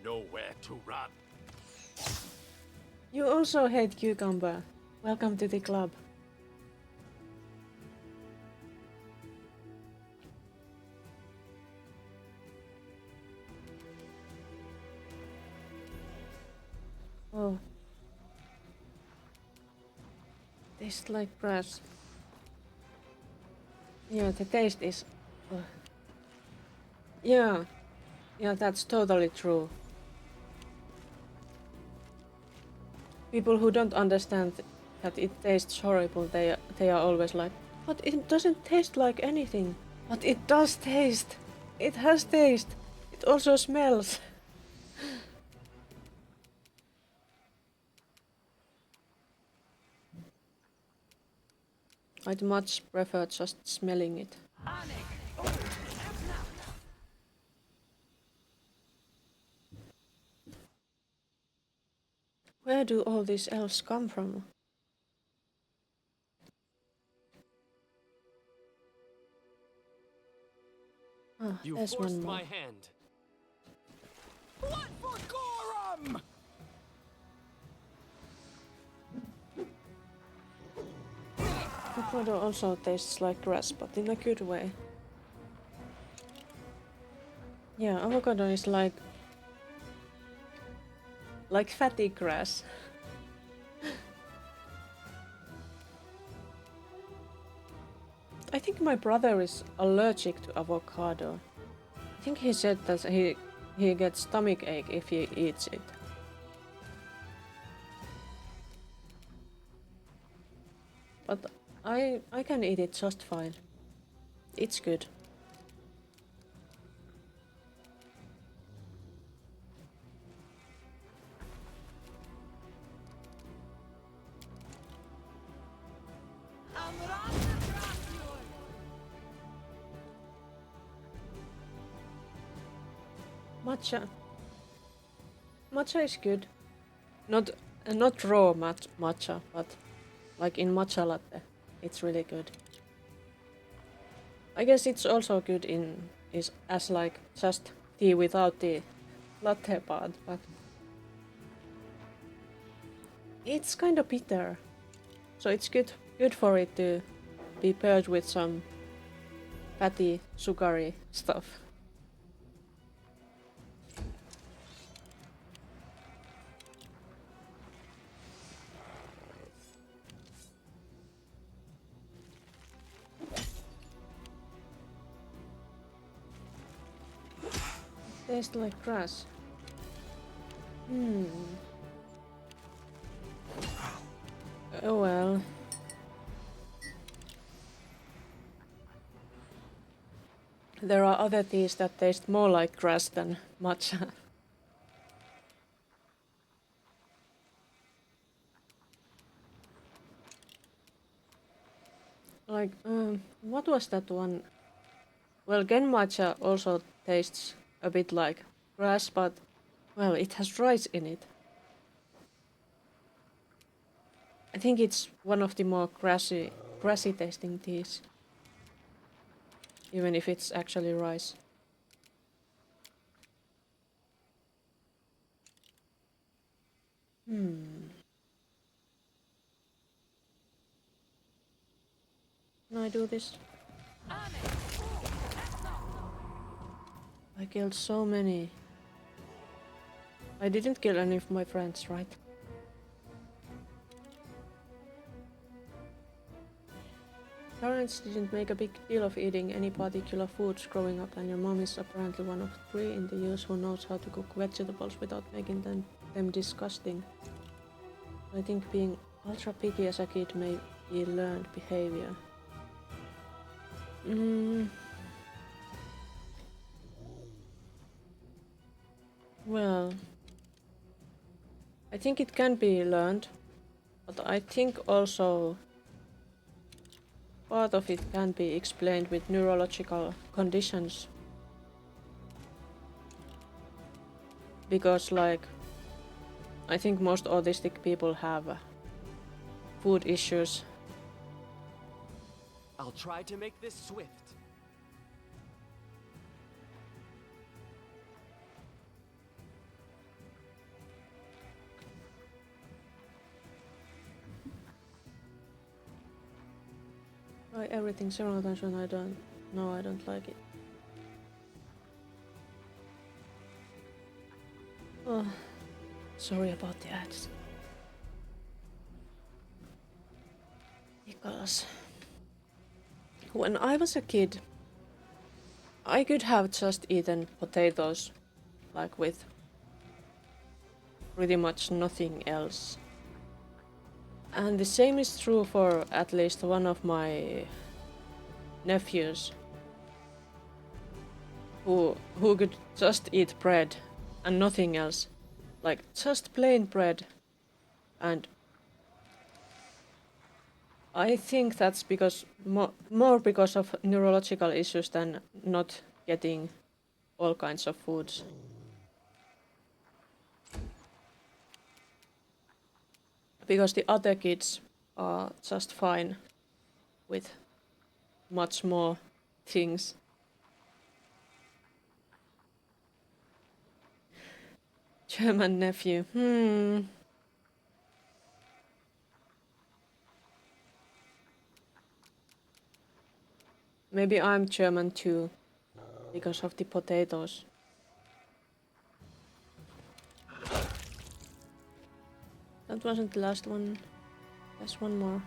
Nowhere to run. You also hate cucumber. Welcome to the club. Oh. Tastes like grass. Yeah, the taste is... Yeah. Yeah, that's totally true. People who don't understand that it tastes horrible, they are always like, but it doesn't taste like anything. But it does taste. It has taste. It also smells. I'd much prefer just smelling it. Where do all these elves come from? Ah, You there's one forced more. my hand. Blood for Gorum! Avocado also tastes like grass, but in a good way. Yeah, avocado is like fatty grass. I think my brother is allergic to avocado. I think he said that he gets stomach ache if he eats it. But I can eat it just fine. It's good. Matcha. Matcha is good. Not raw matcha, but like in matcha latte. It's really good. I guess it's also good as like just tea without the latte part, but it's kind of bitter. So it's good for it to be paired with some fatty, sugary stuff. Tastes like grass. Oh well. There are other teas that taste more like grass than matcha. Like, what was that one? Well, Gen matcha also tastes a bit like grass, but, well, it has rice in it. I think it's one of the more grassy tasting teas. Even if it's actually rice. Can I do this? I killed so many. I didn't kill any of my friends, right? Parents didn't make a big deal of eating any particular foods growing up, and your mom is apparently one of 3 in the US who knows how to cook vegetables without making them disgusting. I think being ultra picky as a kid may be learned behavior. Well, I think it can be learned, but I think also part of it can be explained with neurological conditions. Because like, I think most autistic people have food issues. I'll try to make this swift. Try everything several times when I don't like it. Oh, sorry about the ads. Because when I was a kid, I could have just eaten potatoes, like with pretty much nothing else. And the same is true for at least one of my nephews, who could just eat bread and nothing else, like just plain bread. And I think that's because more because of neurological issues than not getting all kinds of foods. Because the other kids are just fine with much more things. German nephew. Maybe I'm German too, because of the potatoes. That wasn't the last one. There's one more.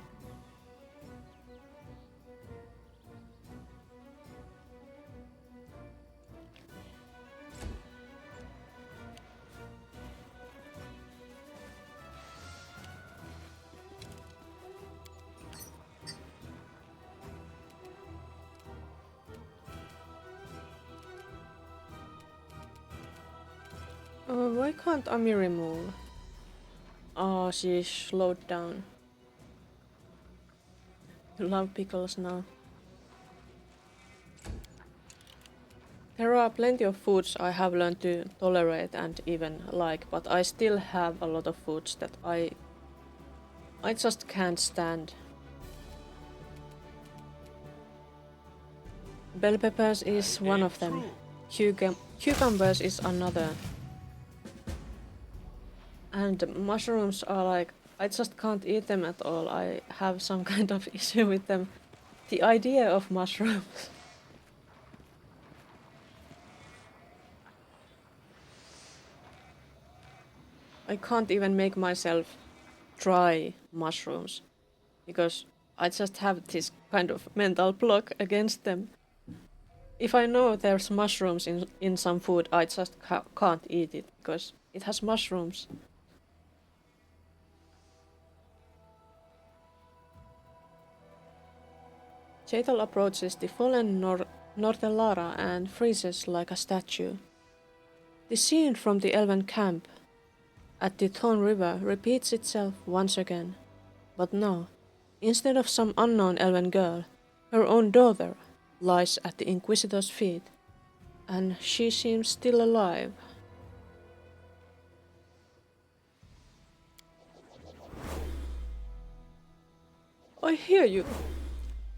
Why can't Ami remove? Oh, she's slowed down. You love pickles now. There are plenty of foods I have learned to tolerate and even like, but I still have a lot of foods that I just can't stand. Bell peppers is one of them. Cucumbers is another. And mushrooms are like, I just can't eat them at all. I have some kind of issue with them. The idea of mushrooms. I can't even make myself try mushrooms because I just have this kind of mental block against them. If I know there's mushrooms in some food, I just can't eat it because it has mushrooms. Chetal approaches the fallen Nortellara and freezes like a statue. The scene from the elven camp at the Thorn River repeats itself once again. But no, instead of some unknown elven girl, her own daughter lies at the Inquisitor's feet, and she seems still alive. I hear you,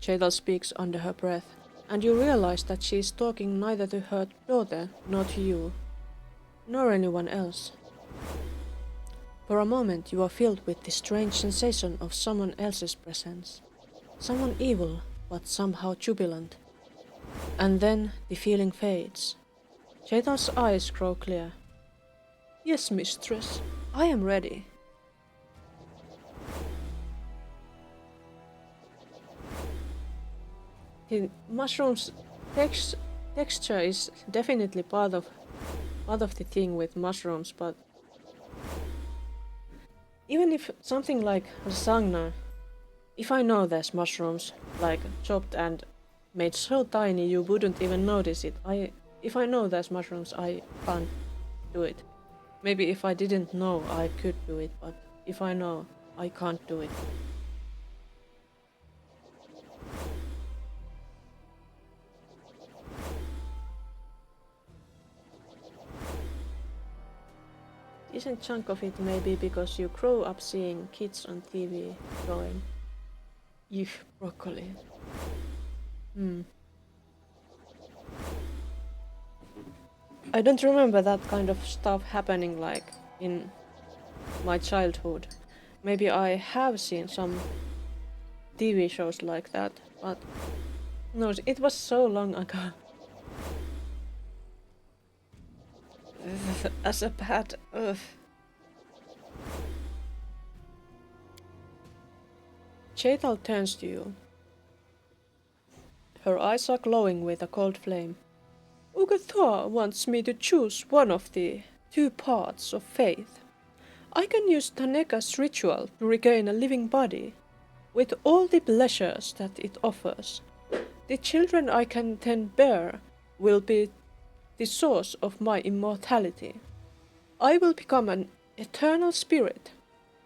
Chetal speaks under her breath, and you realize that she is talking neither to her daughter nor to you, nor anyone else. For a moment you are filled with the strange sensation of someone else's presence. Someone evil, but somehow jubilant. And then the feeling fades. Chetal's eyes grow clear. Yes, mistress, I am ready. The mushroom's texture is definitely part of the thing with mushrooms, but even if something like lasagna, if I know there's mushrooms, like chopped and made so tiny you wouldn't even notice it, if I know there's mushrooms, I can't do it. Maybe if I didn't know, I could do it, but if I know, I can't do it. Decent chunk of it may be because you grow up seeing kids on TV going, "Ew, broccoli." I don't remember that kind of stuff happening like in my childhood. Maybe I have seen some TV shows like that, but no, it was so long ago. As a pet, ugh. Chetal turns to you. Her eyes are glowing with a cold flame. Ugathor wants me to choose one of the two parts of faith. I can use Taneka's ritual to regain a living body, with all the pleasures that it offers. The children I can then bear will be the source of my immortality. I will become an eternal spirit,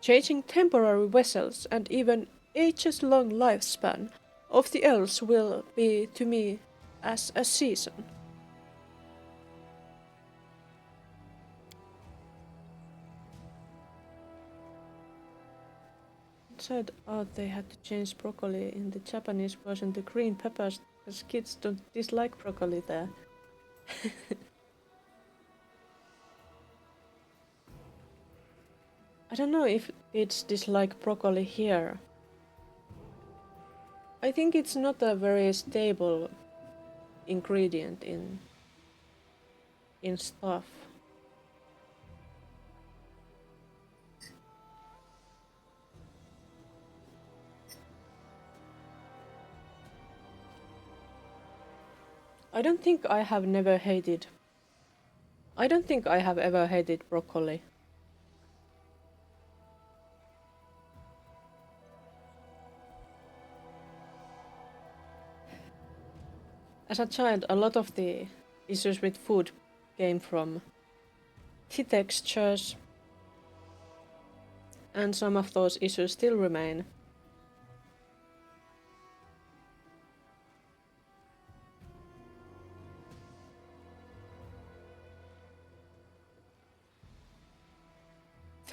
changing temporary vessels, and even ages-long lifespan of the elves will be to me as a season. It said out they had to change broccoli in the Japanese version to green peppers because kids don't dislike broccoli there. I don't know if it's dislike broccoli here. I think it's not a very stable ingredient in stuff. I don't think I have ever hated broccoli. As a child, a lot of the issues with food came from the textures, and some of those issues still remain.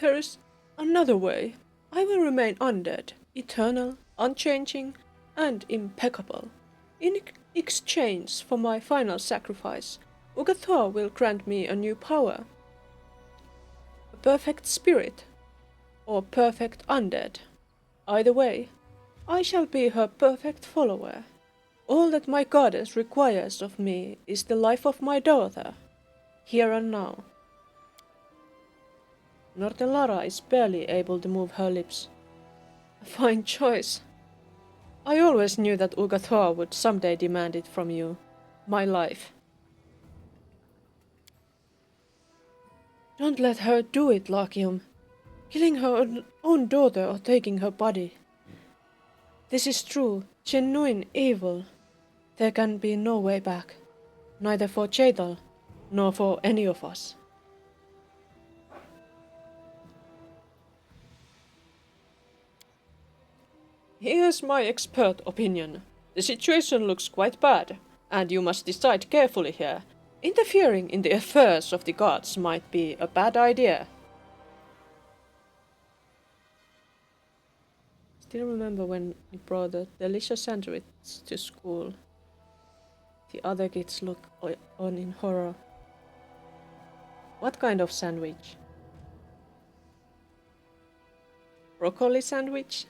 There is another way. I will remain undead, eternal, unchanging, and impeccable. In exchange for my final sacrifice, Ugathor will grant me a new power. A perfect spirit, or perfect undead. Either way, I shall be her perfect follower. All that my goddess requires of me is the life of my daughter, here and now. Nortelara is barely able to move her lips. A fine choice. I always knew that Ugathor would someday demand it from you. My life. Don't let her do it, Lakium. Killing her own daughter or taking her body. This is true, genuine evil. There can be no way back. Neither for Chetal, nor for any of us. Here's my expert opinion. The situation looks quite bad, and you must decide carefully here. Interfering in the affairs of the gods might be a bad idea. Still remember when we brought the delicious sandwich to school. The other kids look on in horror. What kind of sandwich? Broccoli sandwich?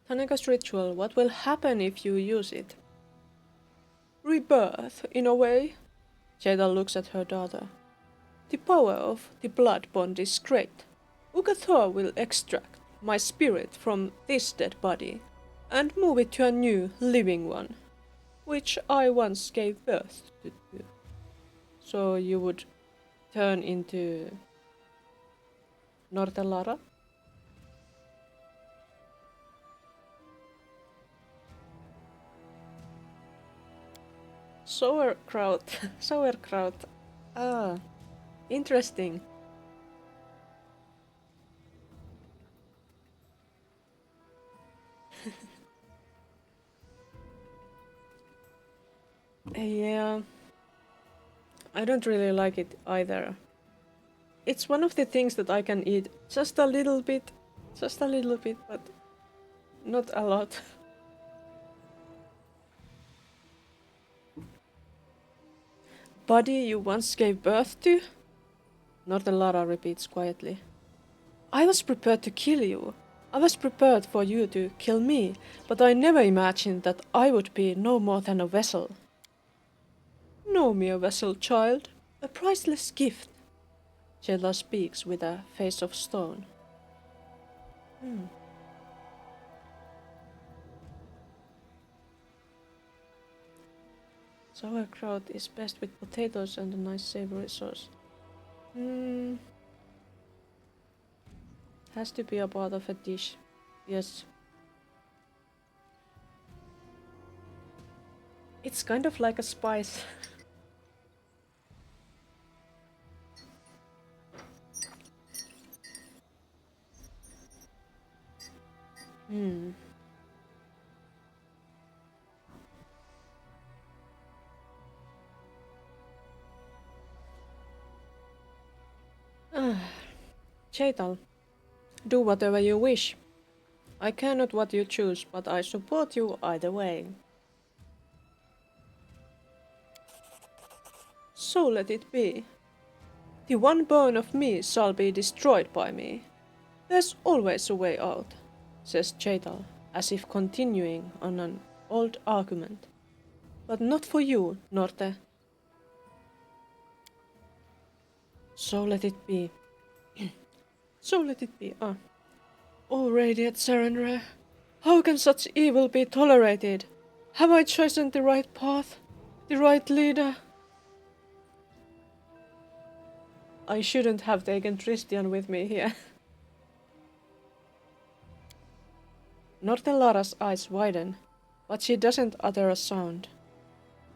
Taneka's ritual, what will happen if you use it? Rebirth, in a way. Jada looks at her daughter. The power of the blood bond is great. Ugathor will extract my spirit from this dead body and move it to a new, living one, which I once gave birth to. So you would turn into Nortelara? Sauerkraut. Sauerkraut. Ah, interesting. Yeah, I don't really like it either. It's one of the things that I can eat just a little bit, but not a lot. Body you once gave birth to? Nortelara repeats quietly. I was prepared to kill you. I was prepared for you to kill me, but I never imagined that I would be no more than a vessel. No mere vessel, child. A priceless gift. Jella speaks with a face of stone. Sauerkraut is best with potatoes and a nice savory sauce. Has to be a part of a dish. Yes. It's kind of like a spice. Chaital, do whatever you wish. I care not what you choose, but I support you either way. So let it be. The one bone of me shall be destroyed by me. There's always a way out, says Chaital, as if continuing on an old argument. But not for you, Norte. So let it be. So let it be. Oh, radiant Serenre, how can such evil be tolerated? Have I chosen the right path? The right leader? I shouldn't have taken Tristian with me here. Nortelara's eyes widen, but she doesn't utter a sound.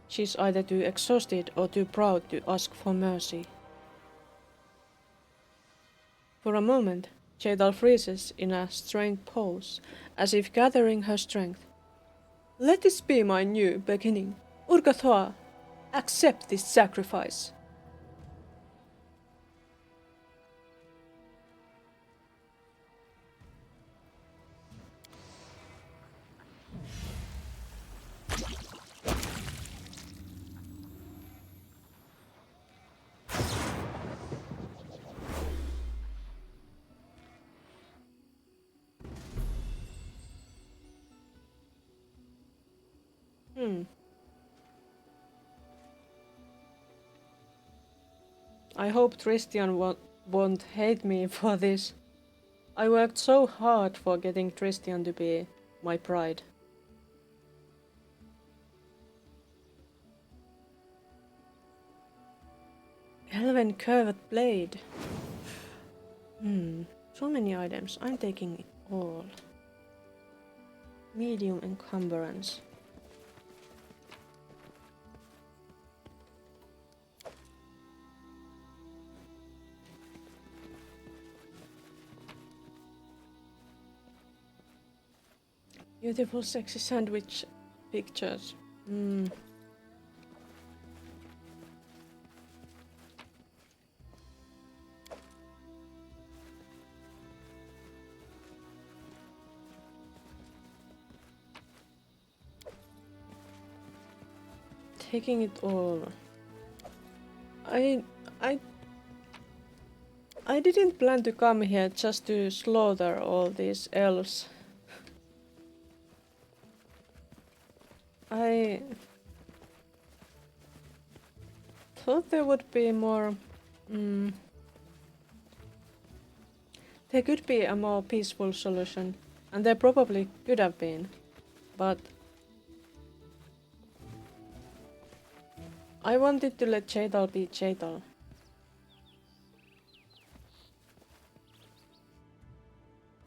She's either too exhausted or too proud to ask for mercy. For a moment, Jadal freezes in a strained pose, as if gathering her strength. Let this be my new beginning. Urgathoa, accept this sacrifice. I hope Tristian won't hate me for this. I worked so hard for getting Tristian to be my bride. Elven curved blade. So many items. I'm taking it all. Medium encumbrance. Beautiful sexy sandwich pictures. taking it all. I I didn't plan to come here just to slaughter all these elves. I thought there would be more... there could be a more peaceful solution, and there probably could have been, but I wanted to let Jadal be Jadal.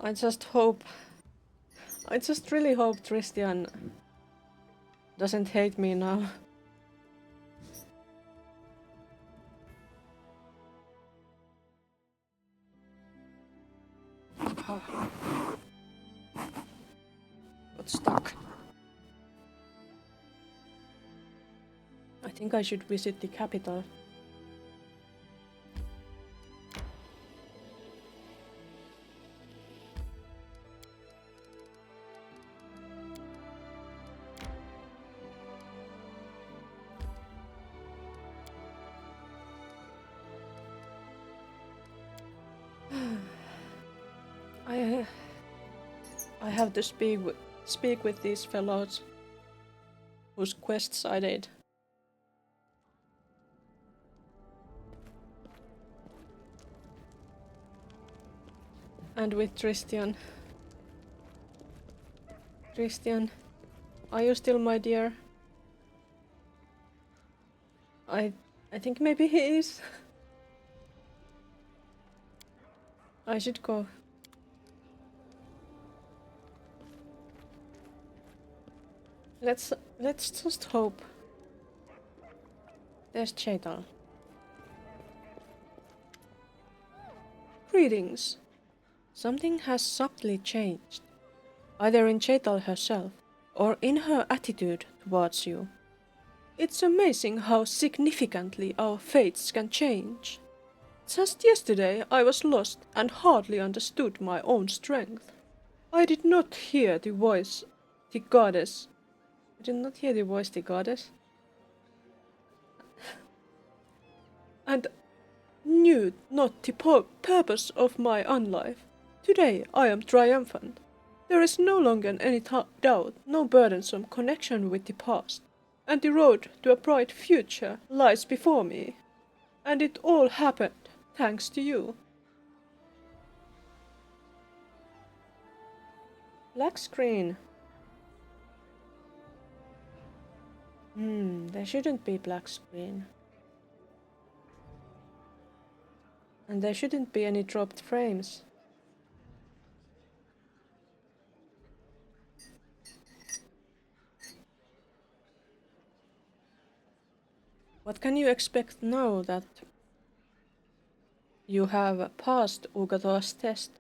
I just really hope Tristian doesn't hate me now. Got stuck. I think I should visit the capital. I have to speak with these fellows whose quests I did. And with Tristian. Tristian, are you still my dear? I think maybe he is. I should go. Let's just hope. There's Chetal. Greetings. Something has subtly changed, either in Chetal herself or in her attitude towards you. It's amazing how significantly our fates can change. Just yesterday I was lost and hardly understood my own strength. I did not hear the voice, the goddess. I did not hear the voice, the goddess. And knew not the purpose of my unlife. Today I am triumphant. There is no longer any doubt, no burdensome connection with the past, and the road to a bright future lies before me. And it all happened thanks to you. Black screen. There shouldn't be black screen. And there shouldn't be any dropped frames. What can you expect now that you have passed Ugato's test?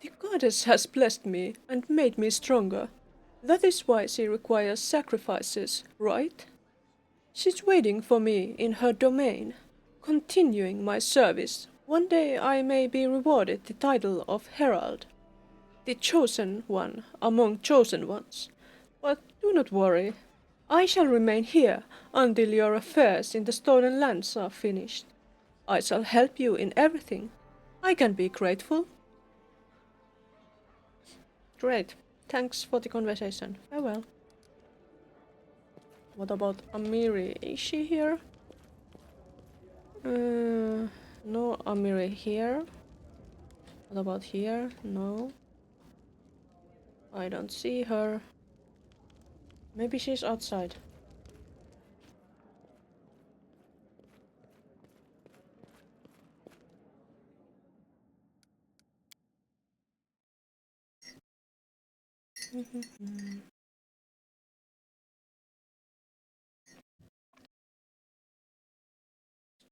The goddess has blessed me and made me stronger. That is why she requires sacrifices, right? She's waiting for me in her domain, continuing my service. One day I may be rewarded the title of Herald, the chosen one among chosen ones. But do not worry. I shall remain here until your affairs in the Stolen Lands are finished. I shall help you in everything. I can be grateful. Great. Thanks for the conversation. Farewell. What about Amiri? Is she here? No Amiri here. What about here? No. I don't see her. Maybe she's outside.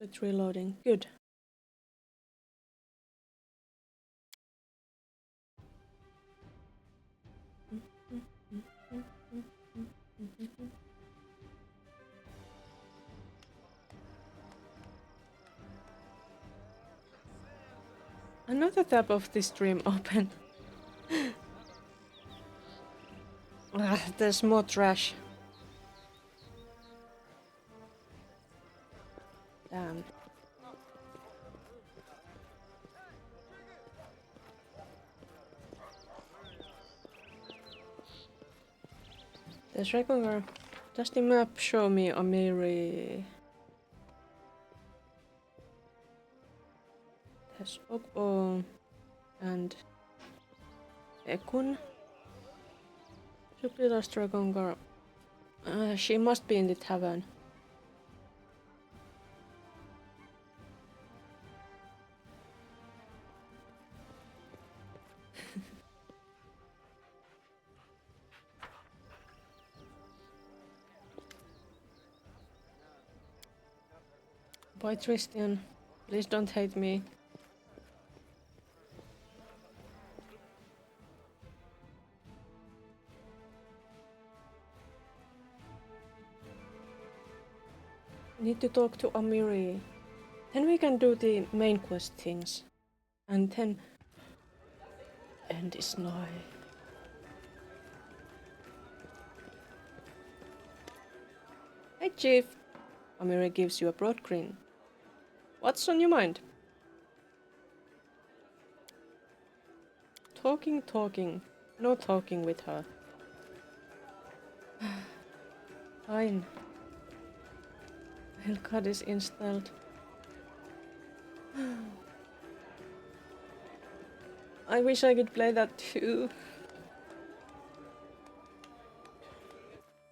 It's reloading. Good. Another tab of this stream open. there's more trash. Damn. There's regular. Does the map show me Amiri? There's Ogbo and Ekun. Should be lost dragon girl. She must be in the tavern. Boy Tristan, please don't hate me. Need to talk to Amiri. Then we can do the main quest things. And then end this night. Hey Chief. Amiri gives you a broad grin. What's on your mind? Talking. No talking with her. Fine. Hellcat is installed. I wish I could play that too.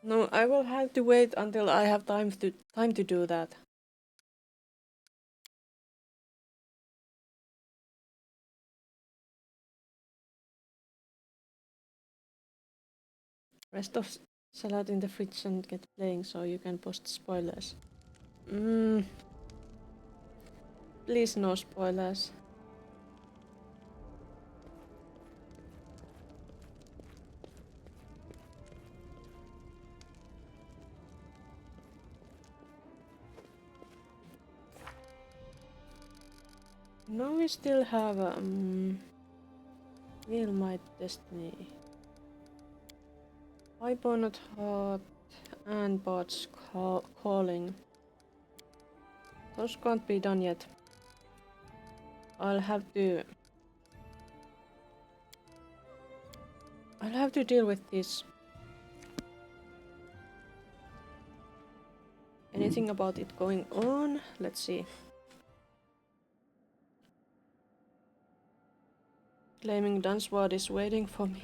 No, I will have to wait until I have time to do that. Rest of salad in the fridge and get playing so you can post spoilers. Please no spoilers. No, we still have Will My Destiny. Highbonnet Heart and Bots Calling. Those can't be done yet. I'll have to deal with this. Anything about it going on? Let's see. Claiming Dunsward is waiting for me.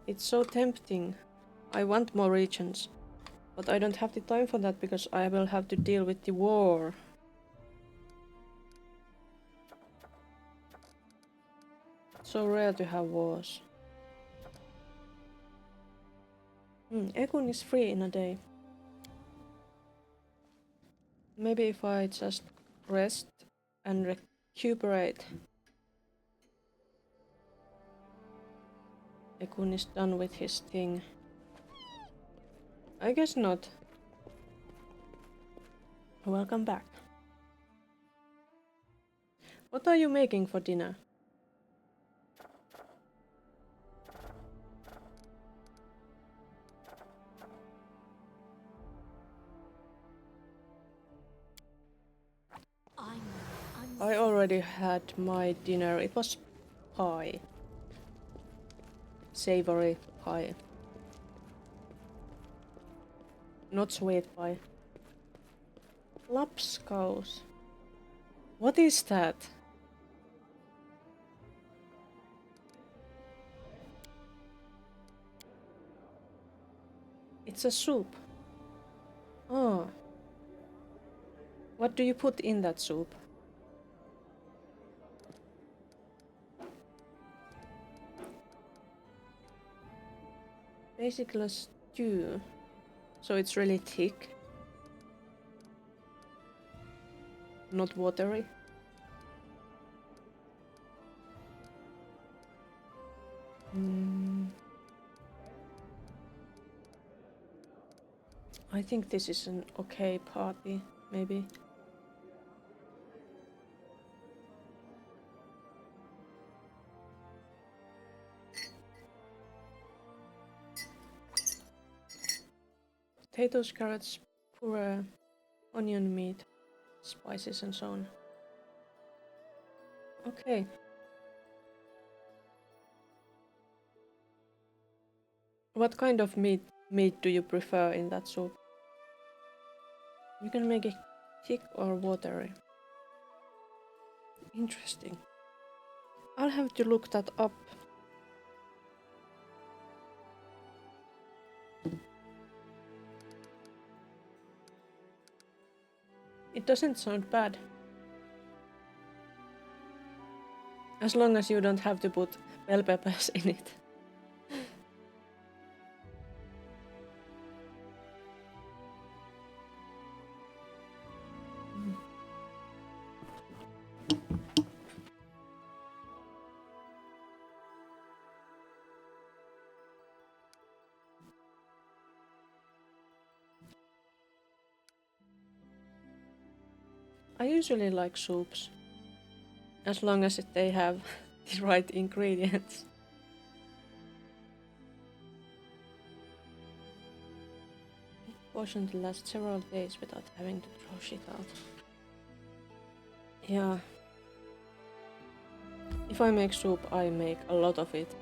It's so tempting. I want more regions. But I don't have the time for that because I will have to deal with the war. So rare to have wars. Ekun is free in a day. Maybe if I just rest and recuperate. Ekun is done with his thing. I guess not. Welcome back. What are you making for dinner? I already had my dinner. It was pie. Savory pie. Not sweet pie. Lapskaus. What is that? It's a soup. Oh. What do you put in that soup? Basically a stew. So it's really thick. Not watery. I think this is an okay party, maybe. potatoes, carrots, puree, onion, meat, spices, and so on. Okay. What kind of meat do you prefer in that soup? You can make it thick or watery. Interesting. I'll have to look that up. It doesn't sound bad. As long as you don't have to put bell peppers in it. I usually like soups, as long as they have the right ingredients. Portion to last several days without having to throw shit out. Yeah. If I make soup, I make a lot of it.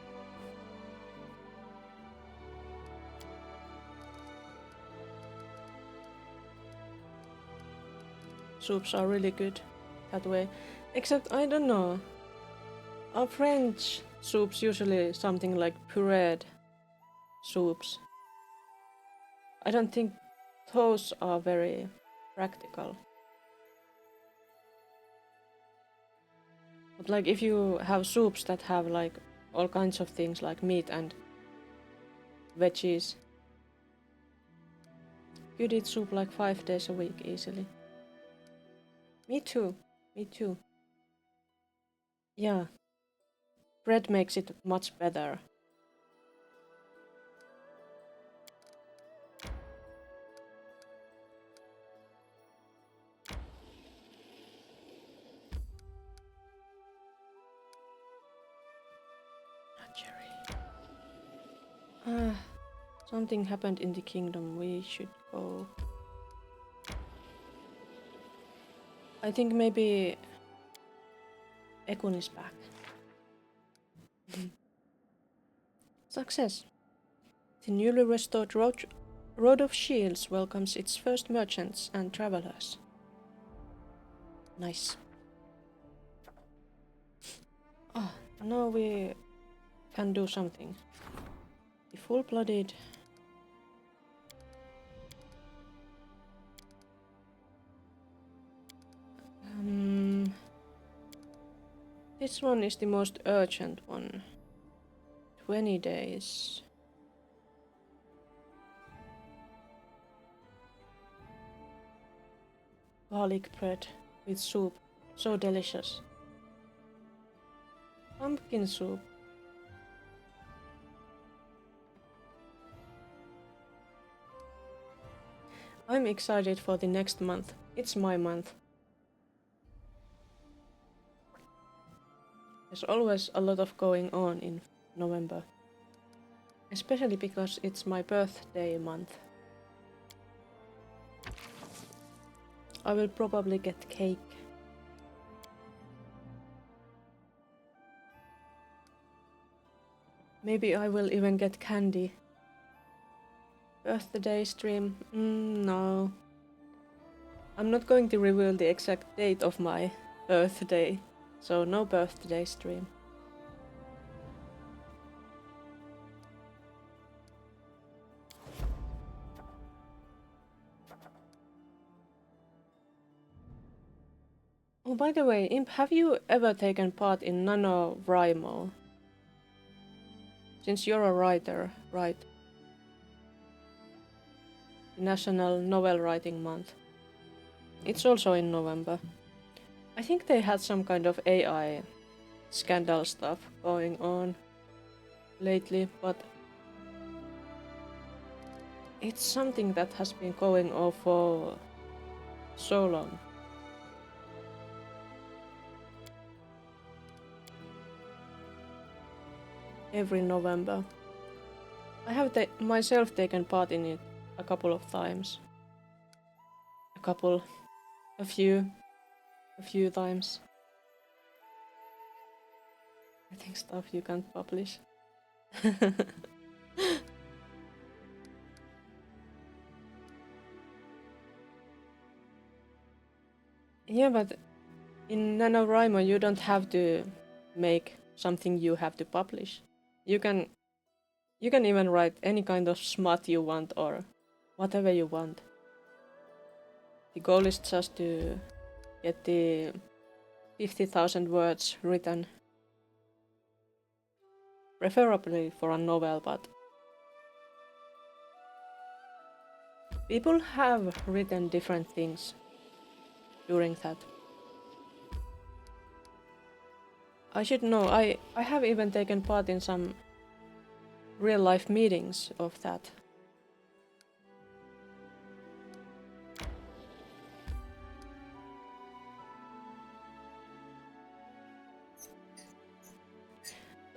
Soups are really good that way. Except, I don't know. Our French soups usually something like pureed soups. I don't think those are very practical. But like if you have soups that have like all kinds of things like meat and veggies, you'd eat soup like 5 days a week easily. Me too. Me too. Yeah. Bread makes it much better. Something happened in the kingdom. We should go. I think maybe Ekun is back. Success. The newly restored Road of Shields welcomes its first merchants and travelers. Nice. Ah, now we can do something. The full-blooded. This one is the most urgent one. 20 days. Garlic bread with soup. So delicious. Pumpkin soup. I'm excited for the next month. It's my month. There's always a lot of going on in November. Especially because it's my birthday month. I will probably get cake. Maybe I will even get candy. Birthday stream? No. I'm not going to reveal the exact date of my birthday, so no birthday stream. Oh, by the way, Imp, have you ever taken part in NaNoWriMo? Since you're a writer, right? The National Novel Writing Month. It's also in November. I think they had some kind of AI scandal stuff going on lately, but it's something that has been going on for so long. Every November. I have myself taken part in it a couple of times. A few times. I think stuff you can't publish. Yeah, but in NaNoWriMo you don't have to make something you have to publish. You can even write any kind of smut you want or whatever you want. The goal is just to get the 50,000 words written. Preferably for a novel, but people have written different things during that. I should know, I have even taken part in some real life meetings of that.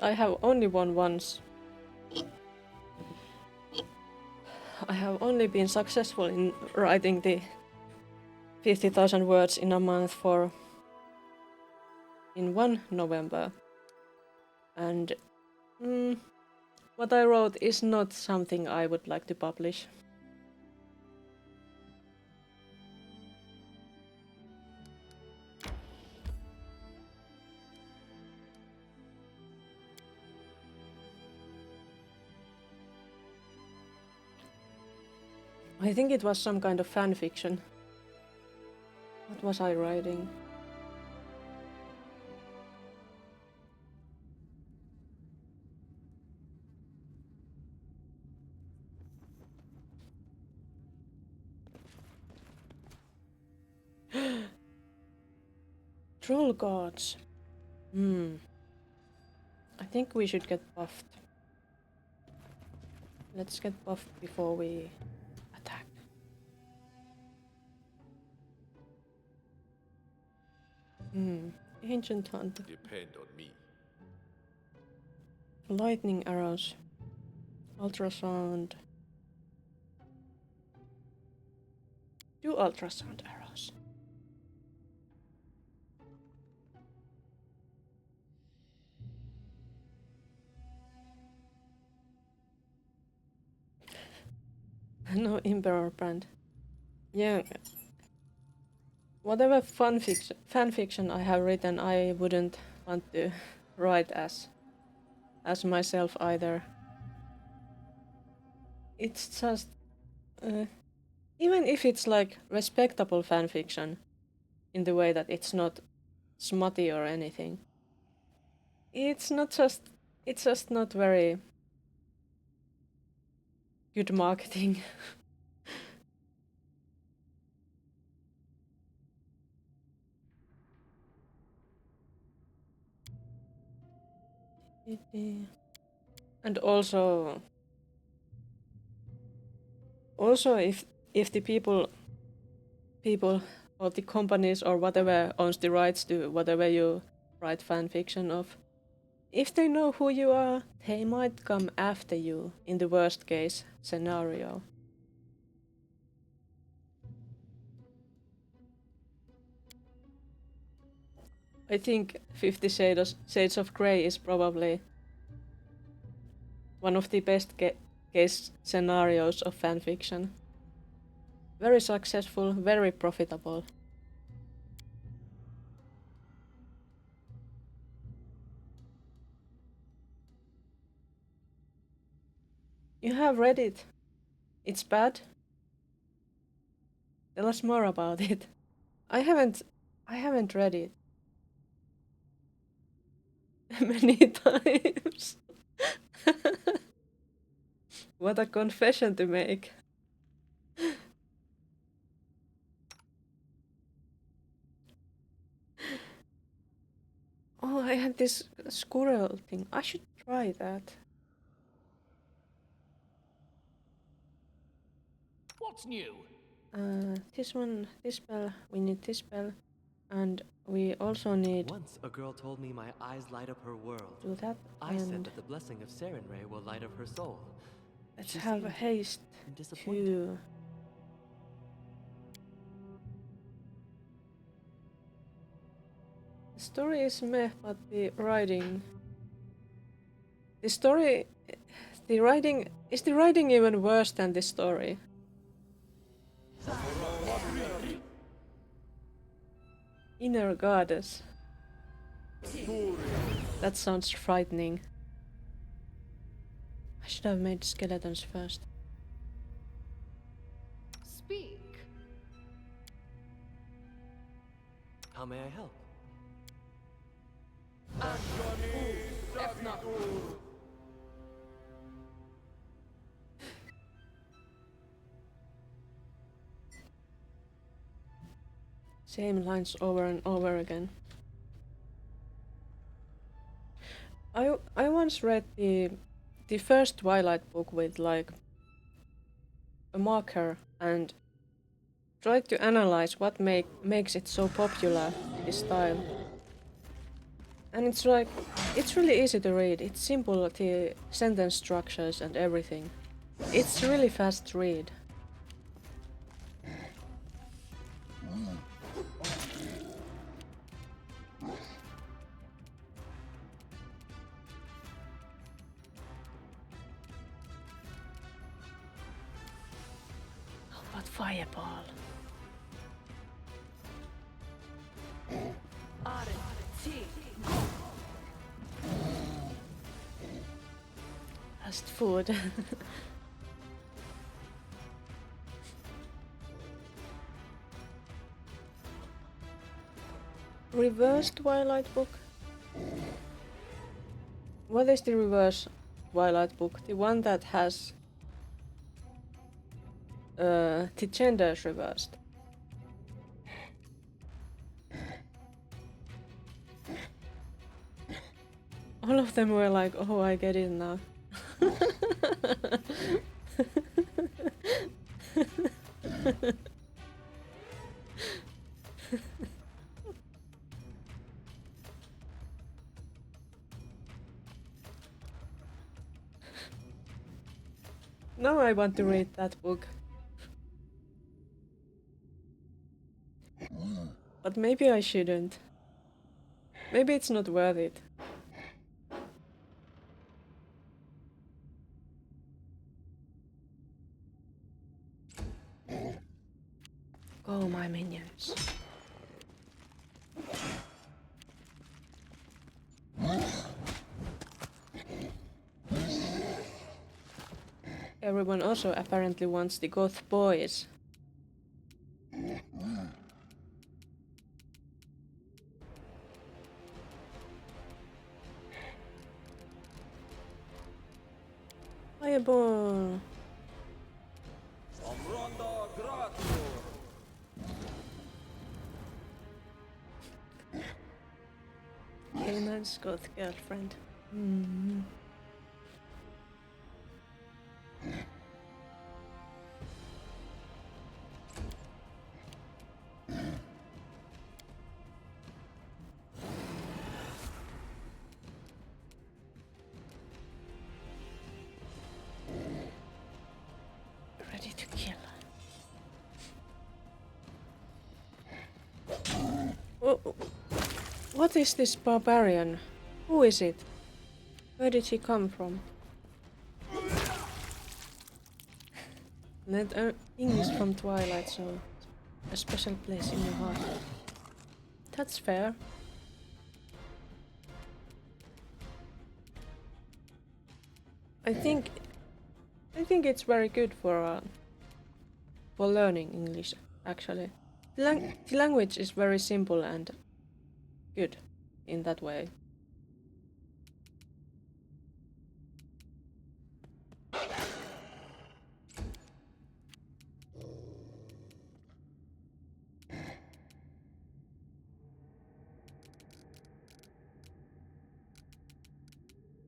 I have only won once. I have only been successful in writing the 50,000 words in a month in one November. And what I wrote is not something I would like to publish. I think it was some kind of fan fiction. What was I writing? Troll gods. I think we should get buffed. Let's get buffed before we attack. Ancient Hunt. Depend on me. Lightning arrows. Ultrasound. Do ultrasound arrows. No Emperor brand. Yeah. Whatever fan fiction I have written, I wouldn't want to write as myself either. It's just even if it's like respectable fan fiction, in the way that it's not smutty or anything. It's just not very good marketing. And also if the people or the companies or whatever owns the rights to whatever you write fan fiction of, if they know who you are, they might come after you in the worst case scenario. I think 50 Shades of Grey is probably one of the best case scenarios of fanfiction. Very successful, very profitable. You have read it. It's bad. Tell us more about it. I haven't read it. Many times. What a confession to make. Oh, I had this squirrel thing. I should try that. What's new? This one, this spell, we need this spell. And we also need Once a girl told me my eyes light up her world. to do that. I said And that the blessing of Sarenrae will light up her soul. Let's She have a seemed haste disappointed. to... The story is meh, but the writing... The story... The writing... Is the writing even worse than the story? Inner goddess. That sounds frightening. I should have made skeletons first. Speak. How may I help? Same lines over and over again. I once read the first Twilight book with like a marker and tried to analyze what makes it so popular, this style. And it's like, it's really easy to read. It's simple, the sentence structures and everything. It's really fast to read. How about fireball? Fast food. Reverse Twilight book? What is the reverse Twilight book? The one that has the genders reversed. All of them were like, oh, I get it now. Now I want to read that book. But maybe I shouldn't. Maybe it's not worth it. Go, my minions. Everyone also apparently wants the goth boys. Fireball! Heyman's goth girlfriend. Mm. Ready to kill. Oh, what is this barbarian? Who is it? Where did he come from? That thing is from Twilight, so a special place in your heart. That's fair. I think it's very good for learning English. Actually, the language is very simple and good in that way.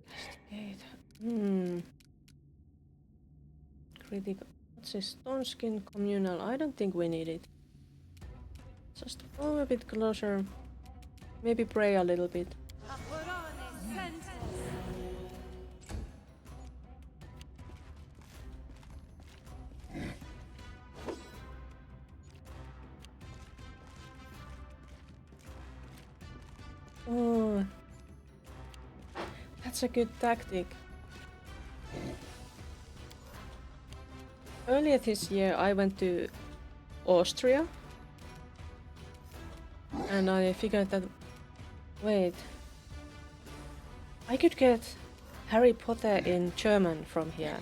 Castigate. Critical. What's this? Stone skin communal. I don't think we need it. Just go a bit closer. Maybe pray a little bit. Oh, that's a good tactic. Earlier this year I went to Austria and I figured that, wait, I could get Harry Potter in German from here.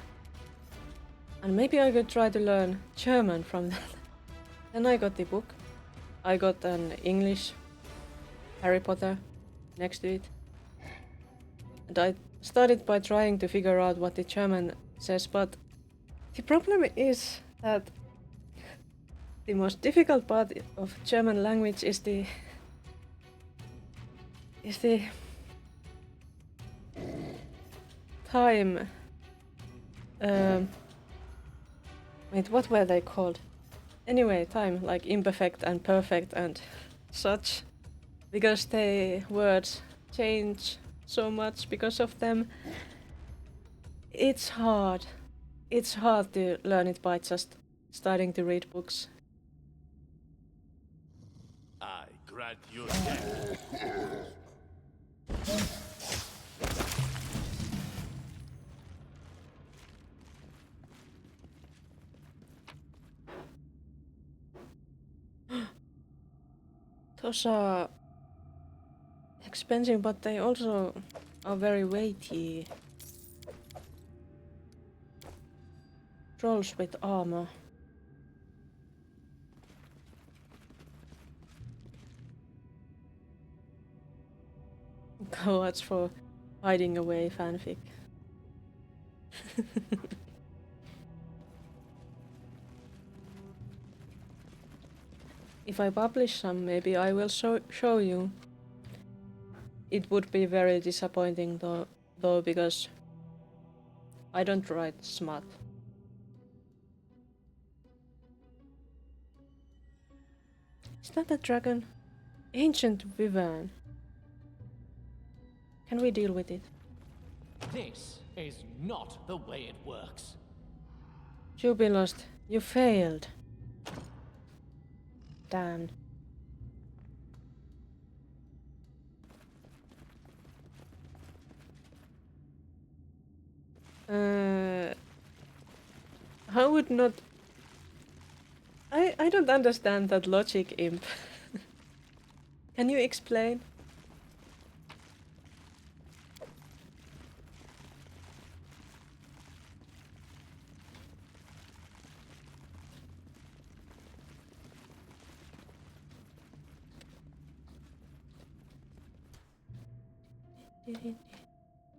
And maybe I could try to learn German from that. Then I got the book. I got an English Harry Potter next to it. And I started by trying to figure out what the German says, but the problem is that the most difficult part of German language is the time. Wait, what were they called? Anyway, time, like imperfect and perfect and such. Because the words change so much because of them. It's hard. It's hard to learn it by just starting to read books. I grant you death. Those are expensive, but they also are very weighty. Trolls with armor. Cowards for hiding away fanfic. If I publish some, maybe I will show you. It would be very disappointing though because I don't write smut. Is that a dragon? Ancient Wyvern. Can we deal with it? This is not the way it works. Jubilost, you failed. Damn. How would not... I don't understand that logic, Imp. Can you explain?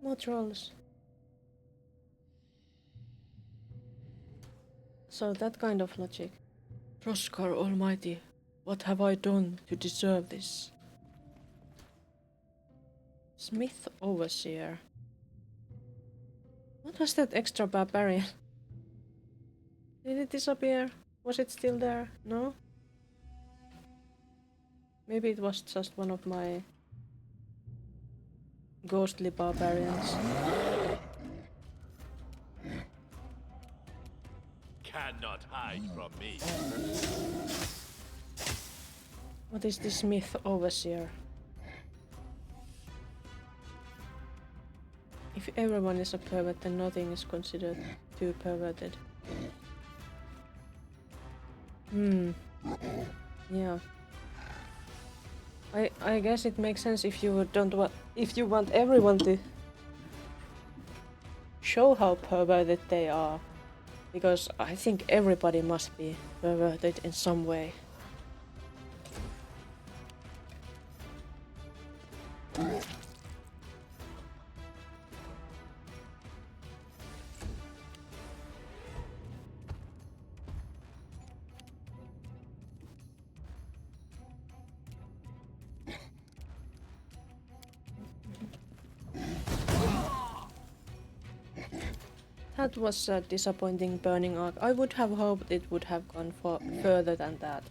More trolls. So that kind of logic. Roskar Almighty, what have I done to deserve this? Smith Overseer. What was that extra barbarian? Did it disappear? Was it still there? No? Maybe it was just one of my ghostly barbarians. Cannot hide from me. What is the Smith Overseer? If everyone is a pervert, then nothing is considered too perverted. Yeah. I guess it makes sense if you want everyone to show how perverted they are. Because I think everybody must be perverted in some way. That was a disappointing burning arc. I would have hoped it would have gone further than that.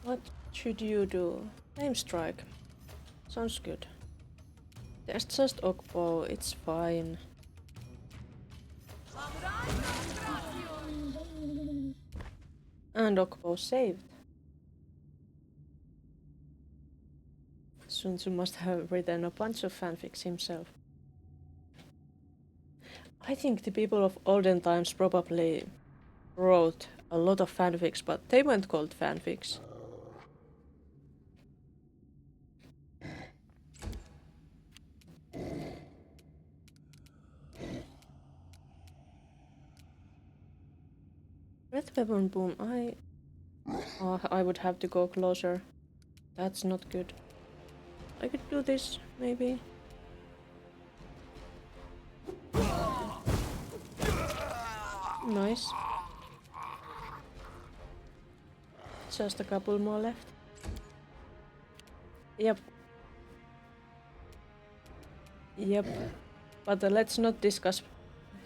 What should you do? Aim strike. Sounds good. There's just Okpo, it's fine. and Okpo saved. Sun Tzu must have written a bunch of fanfics himself. I think the people of olden times probably wrote a lot of fanfics, but they weren't called fanfics. Red weapon boom, I would have to go closer. That's not good. I could do this, maybe. Nice. Just a couple more left. Yep. Yep. But let's not discuss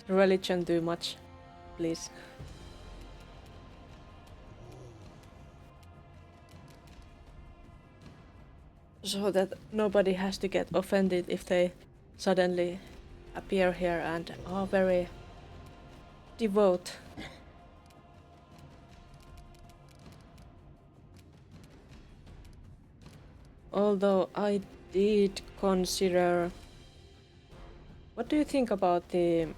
religion too much, please. So that nobody has to get offended if they suddenly appear here and are very devout. Although I did consider... What do you think about the...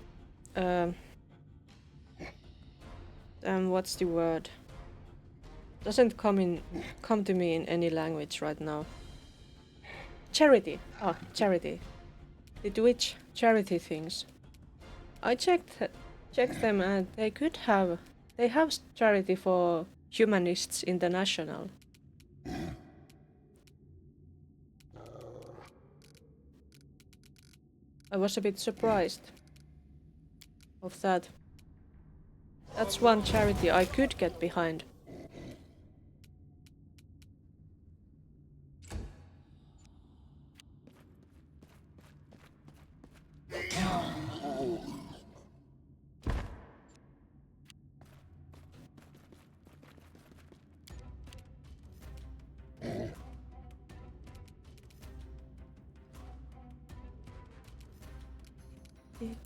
what's the word? Doesn't come to me in any language right now. Charity. Ah, charity. The Twitch charity things. I checked them and they have charity for Humanists International. I was a bit surprised of that. That's one charity I could get behind.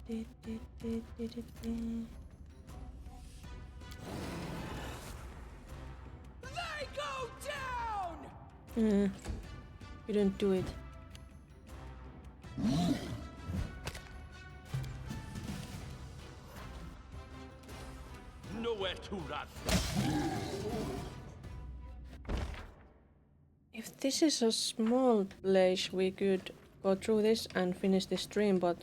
They go down! Couldn't do it. Nowhere to run. If this is a small place, we could go through this and finish the stream, but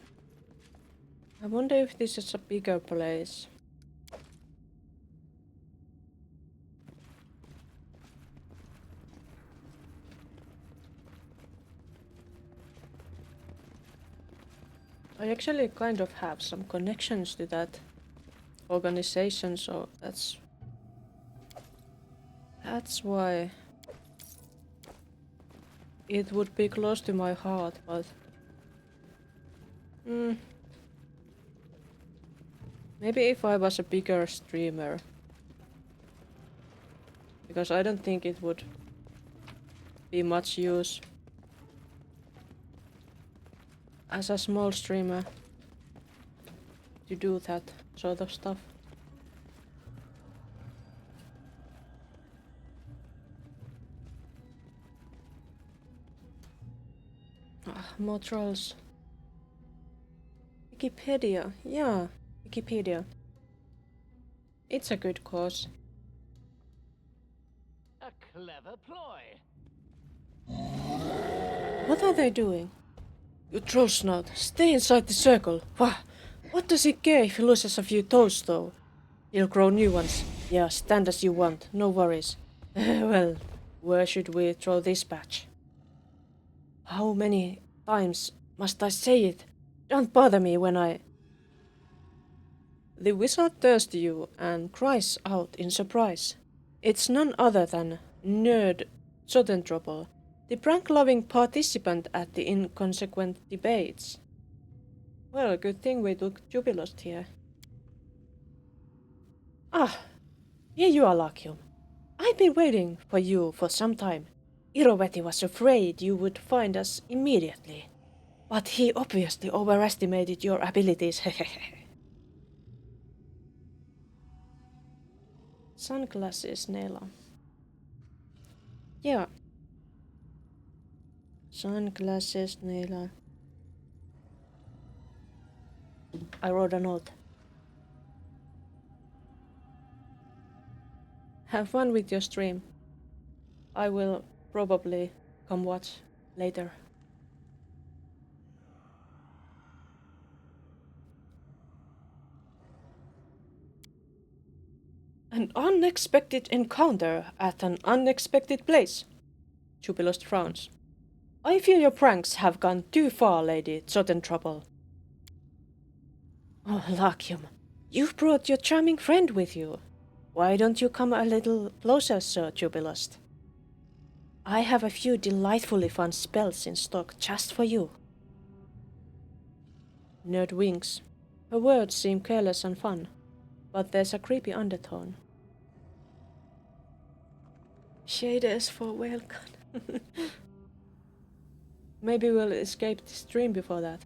I wonder if this is a bigger place. I actually kind of have some connections to that organization, so that's why it would be close to my heart, but maybe if I was a bigger streamer, because I don't think it would be much use as a small streamer to do that sort of stuff. More trolls. Wikipedia, yeah, Wikipedia. It's a good cause. A clever ploy. What are they doing? You troll snout, stay inside the circle. Wah! What does he care if he loses a few toes though? He'll grow new ones. Yeah, stand as you want, no worries. Well, where should we throw this patch? How many times must I say it? Don't bother me when I... The wizard turns to you and cries out in surprise. It's none other than Nerd Zotentropel, the prank-loving participant at the inconsequent debates. Well, good thing we took Jubilost here. Ah, here you are, Lakium. I've been waiting for you for some time. Iroveti was afraid you would find us immediately. But he obviously overestimated your abilities. Sunglasses, Nela. Yeah. Sunglasses, Nela. I wrote a note. Have fun with your stream. I will probably come watch later. An unexpected encounter at an unexpected place. Jubilost frowns. I fear your pranks have gone too far, Lady Trouble. Oh, Lakium, you've brought your charming friend with you. Why don't you come a little closer, Sir Jubilost? I have a few delightfully fun spells in stock just for you. Nerd winks. Her words seem careless and fun, but there's a creepy undertone. Shaders for welcome. Maybe we'll escape the stream before that.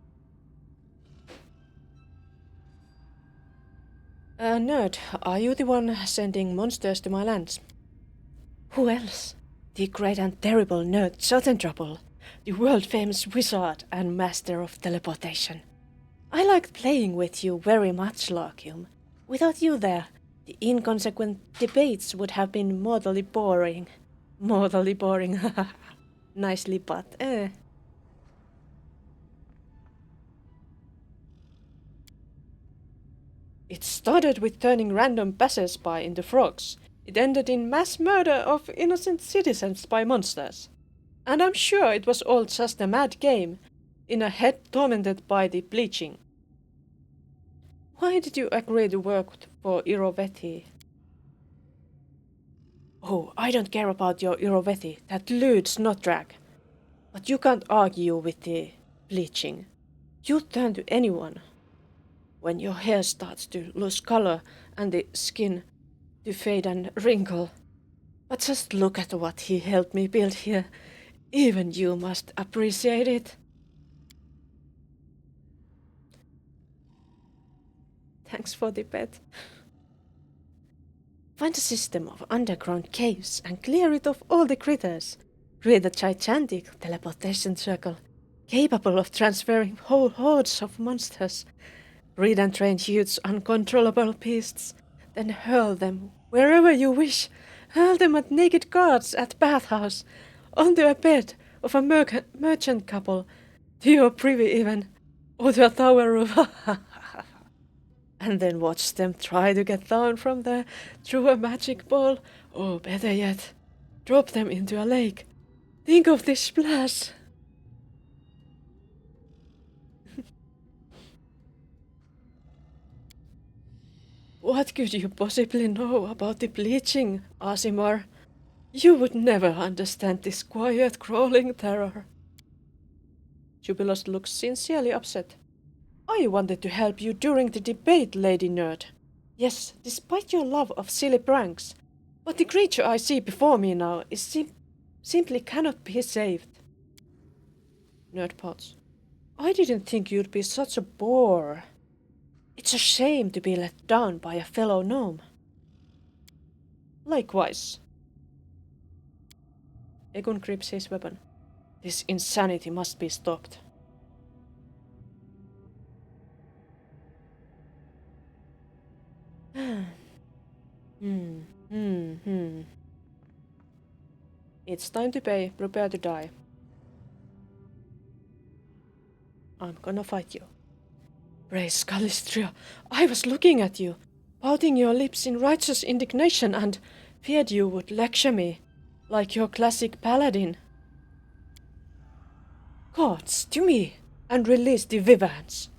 Nerd, are you the one sending monsters to my lands? Who else? The great and terrible Nerd Trouble, the world-famous wizard and master of teleportation. I liked playing with you very much, Larkium. Without you there, the inconsequent debates would have been mortally boring. Mortally boring, nicely but It started with turning random passers-by into frogs. It ended in mass murder of innocent citizens by monsters. And I'm sure it was all just a mad game, in a head tormented by the bleaching. Why did you agree to work for Irovetti? Oh, I don't care about your Irovetti, that lewd snot-drag. But you can't argue with the bleaching. You turn to anyone. When your hair starts to lose color and the skin to fade and wrinkle. But just look at what he helped me build here. Even you must appreciate it. Thanks for the bet. Find a system of underground caves and clear it of all the critters. Create a gigantic teleportation circle capable of transferring whole hordes of monsters. Breed and train huge uncontrollable beasts, then hurl them wherever you wish. Hurl them at naked guards at bathhouse, onto a bed of a merchant couple, to your privy even, or to a tower roof. And then watch them try to get down from there through a magic ball, or better yet, drop them into a lake. Think of this splash! What could you possibly know about the bleaching, Asimar? You would never understand this quiet, crawling terror. Jubilost looks sincerely upset. I wanted to help you during the debate, Lady Nerd. Yes, despite your love of silly pranks. But the creature I see before me now is simply cannot be saved. Nerd pouts. I didn't think you'd be such a bore. It's a shame to be let down by a fellow gnome. Likewise. Egun grips his weapon. This insanity must be stopped. It's time to pay. Prepare to die. I'm gonna fight you. Praise Calistria, I was looking at you, pouting your lips in righteous indignation and feared you would lecture me, like your classic paladin. Gods, to me, and release the Vivans.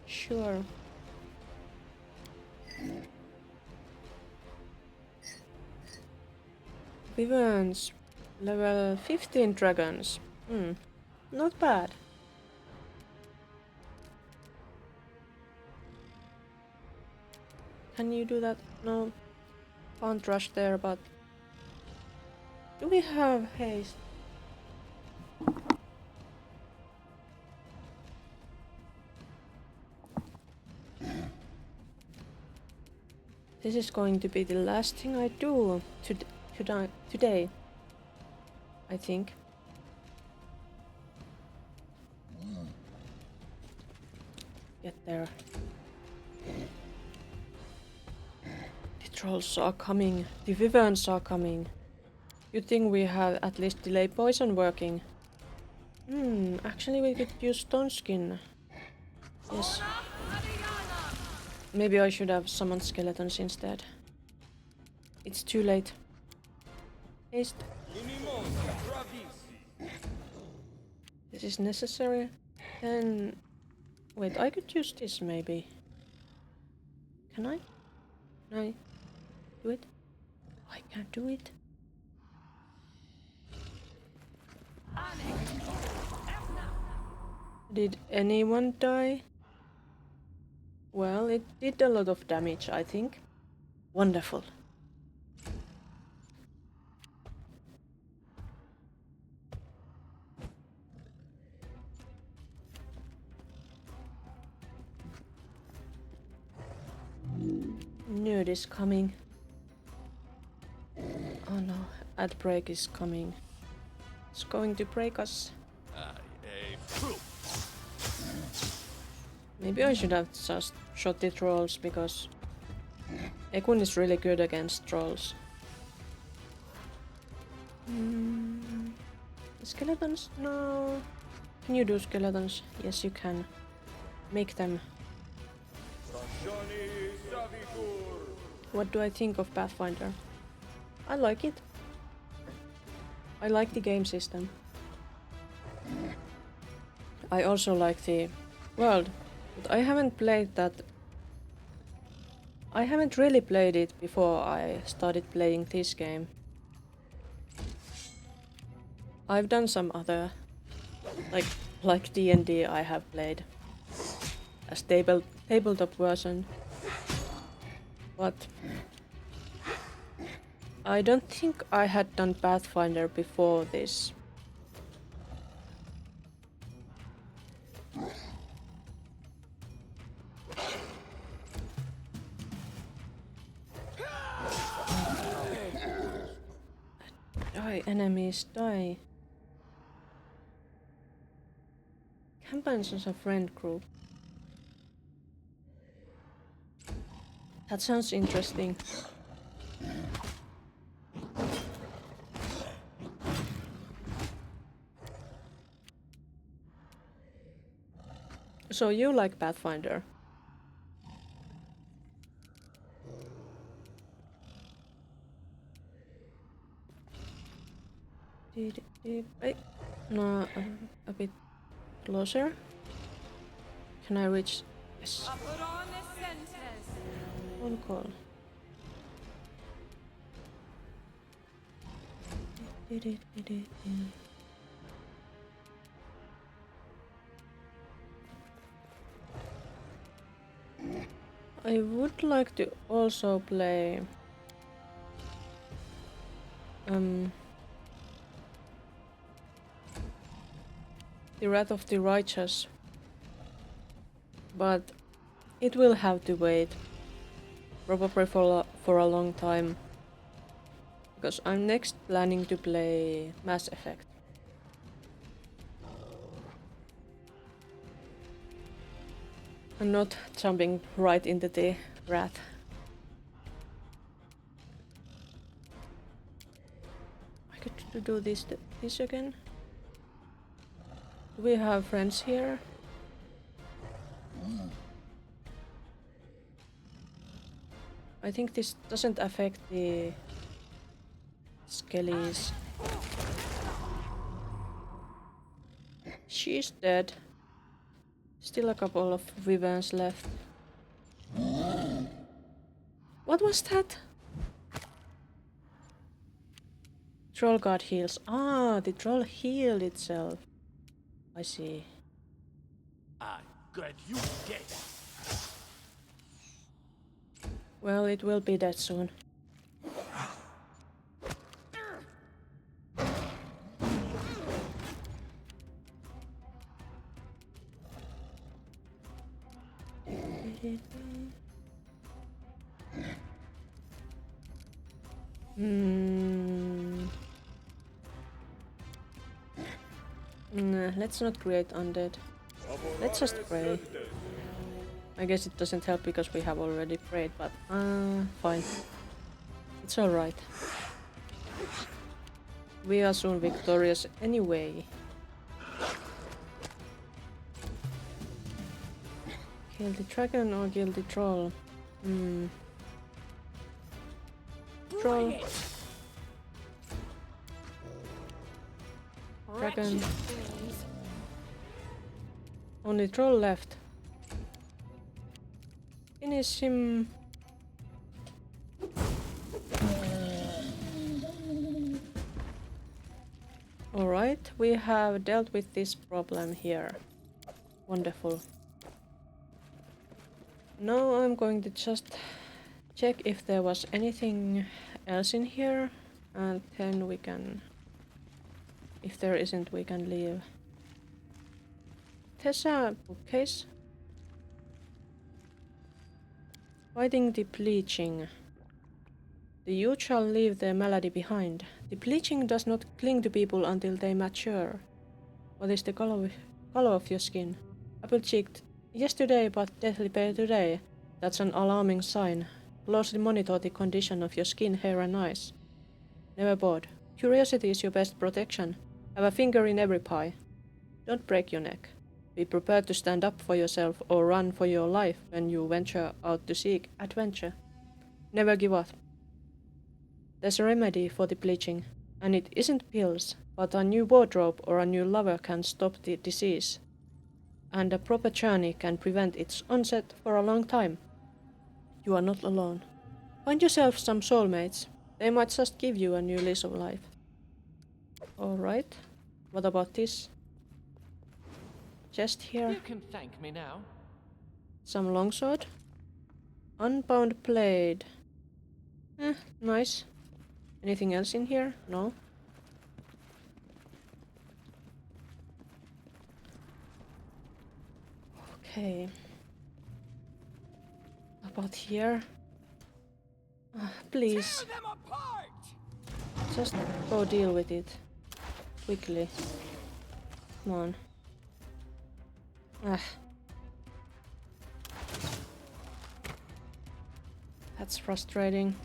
Sure. Vivans, level 15 dragons. Not bad. Can you do that? No. Can't rush there, but... Do we have haste? This is going to be the last thing I do today, I think. Get there. The trolls are coming. The wyverns are coming. Good thing we have at least delay poison working. Actually we could use stone skin. Yes. Maybe I should have summoned skeletons instead. It's too late. Haste. This is necessary. Then... Wait, I could use this maybe. Can I? Can I do it? I can't do it. Did anyone die? Well, it did a lot of damage, I think. Wonderful. Nerd is coming. Oh no, ad break is coming. It's going to break us. I aim true. Maybe I should have just shot the trolls because Ekun is really good against trolls. Skeletons? No. Can you do skeletons? Yes, you can. Make them. What do I think of Pathfinder? I like it. I like the game system. I also like the world, but I haven't played that. I haven't really played it before I started playing this game. I've done some other, like D&D I have played as tabletop version, but I don't think I had done Pathfinder before this. Die, enemies, die. Campaigns as a friend group. That sounds interesting. So you like Pathfinder? Wait, no, a bit closer. Can I reach? Yes. One call. I would like to also play The Wrath of the Righteous, but it will have to wait, probably for a long time, because I'm next planning to play Mass Effect. I'm not jumping right into the Wrath. I could do this again. Do we have friends here? I think this doesn't affect the skellies. She's dead. Still a couple of wyverns left. What was that? Troll god heals. Ah, the troll healed itself. I see. I grant you death. Well, it will be dead soon. Nah, let's not create undead. Let's just pray. I guess it doesn't help because we have already prayed, but fine. It's alright. We are soon victorious anyway. Kill the dragon or kill the troll? Troll. Dragon. Only troll left. Finish him. Alright, we have dealt with this problem here. Wonderful. Now I'm going to just check if there was anything else in here, and then we can... If there isn't, we can leave. There's a bookcase. Fighting the bleaching. The youth shall leave their malady behind. The bleaching does not cling to people until they mature. What is the color of your skin? Apple-cheeked yesterday but deathly pale today. That's an alarming sign. Closely monitor the condition of your skin, hair and eyes. Never bored. Curiosity is your best protection. Have a finger in every pie. Don't break your neck. Be prepared to stand up for yourself or run for your life when you venture out to seek adventure. Never give up. There's a remedy for the bleaching, and it isn't pills, but a new wardrobe or a new lover can stop the disease. And a proper journey can prevent its onset for a long time. You are not alone. Find yourself some soulmates. They might just give you a new lease of life. Alright. What about this? Chest here. You can thank me now. Some longsword. Unbound blade. Nice. Anything else in here? No. Okay. About here? Please. Tear them apart! Just go deal with it. Quickly. Come on. That's frustrating.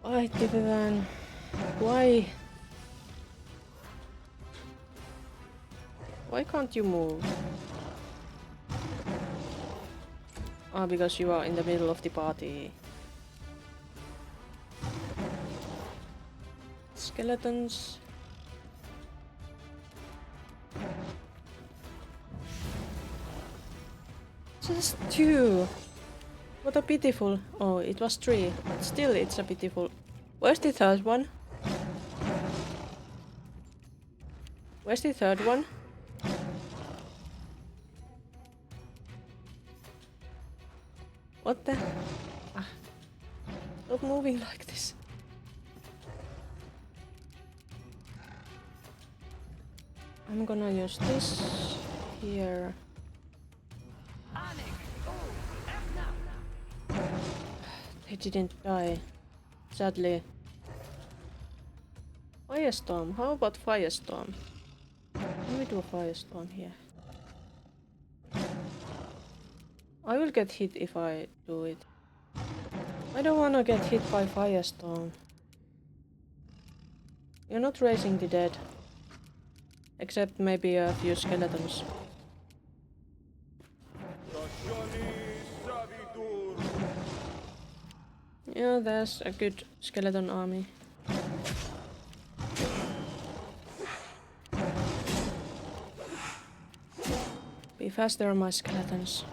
Why, Tivivan? Why? Why can't you move? Ah, because you are in the middle of the party. Skeletons. Just two. What a pitiful. Oh, it was three. But still, it's a pitiful. Where's the third one? Where's the third one? What the? Stop moving like this. I'm gonna use this here. They didn't die, sadly. Firestorm, how about Firestorm? Let me do a Firestorm here. I will get hit if I do it. I don't wanna get hit by Firestorm. You're not raising the dead. Except maybe a few skeletons. Yeah, there's a good skeleton army. Be faster, my skeletons.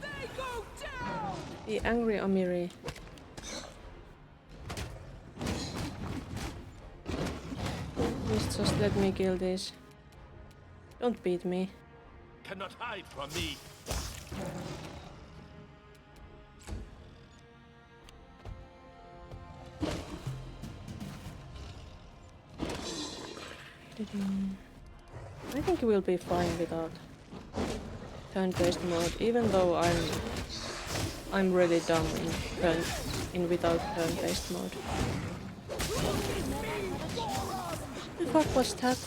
They go down! Be angry, Amiri. Please just let me kill this. Don't beat me. Cannot hide from me. I think we'll be fine without turn-based mode, even though I'm really dumb in without turn-based mode. What the fuck was that?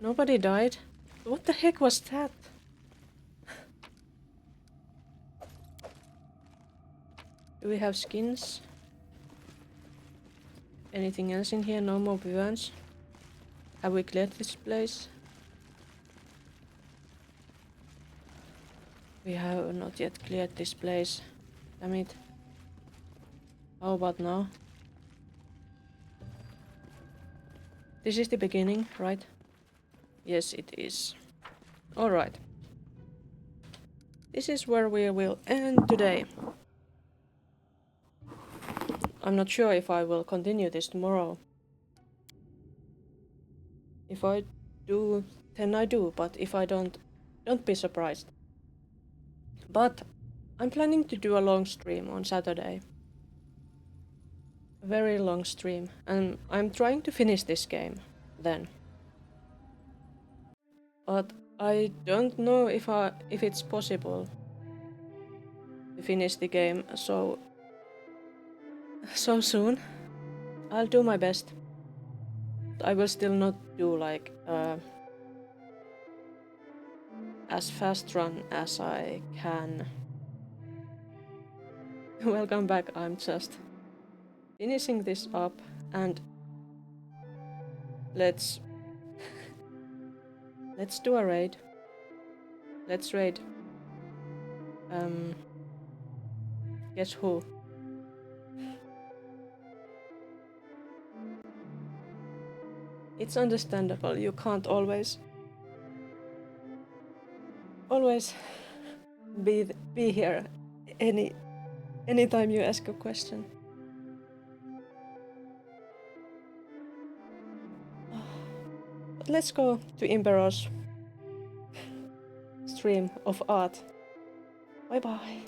Nobody died? What the heck was that? Do we have skins? Anything else in here? No more weapons? Have we cleared this place? We have not yet cleared this place. Damn it. How about now? This is the beginning, right? Yes, it is. Alright. This is where we will end today. I'm not sure if I will continue this tomorrow. If I do, then I do, but if I don't be surprised. But I'm planning to do a long stream on Saturday. A very long stream, and I'm trying to finish this game then. But I don't know if it's possible to finish the game so soon. I'll do my best. I will still not do like as fast run as I can. Welcome back. I'm just finishing this up and let's do a raid. Let's raid. Guess who? It's understandable. You can't always be here anytime you ask a question. But let's go to Impero's stream of art. Bye bye.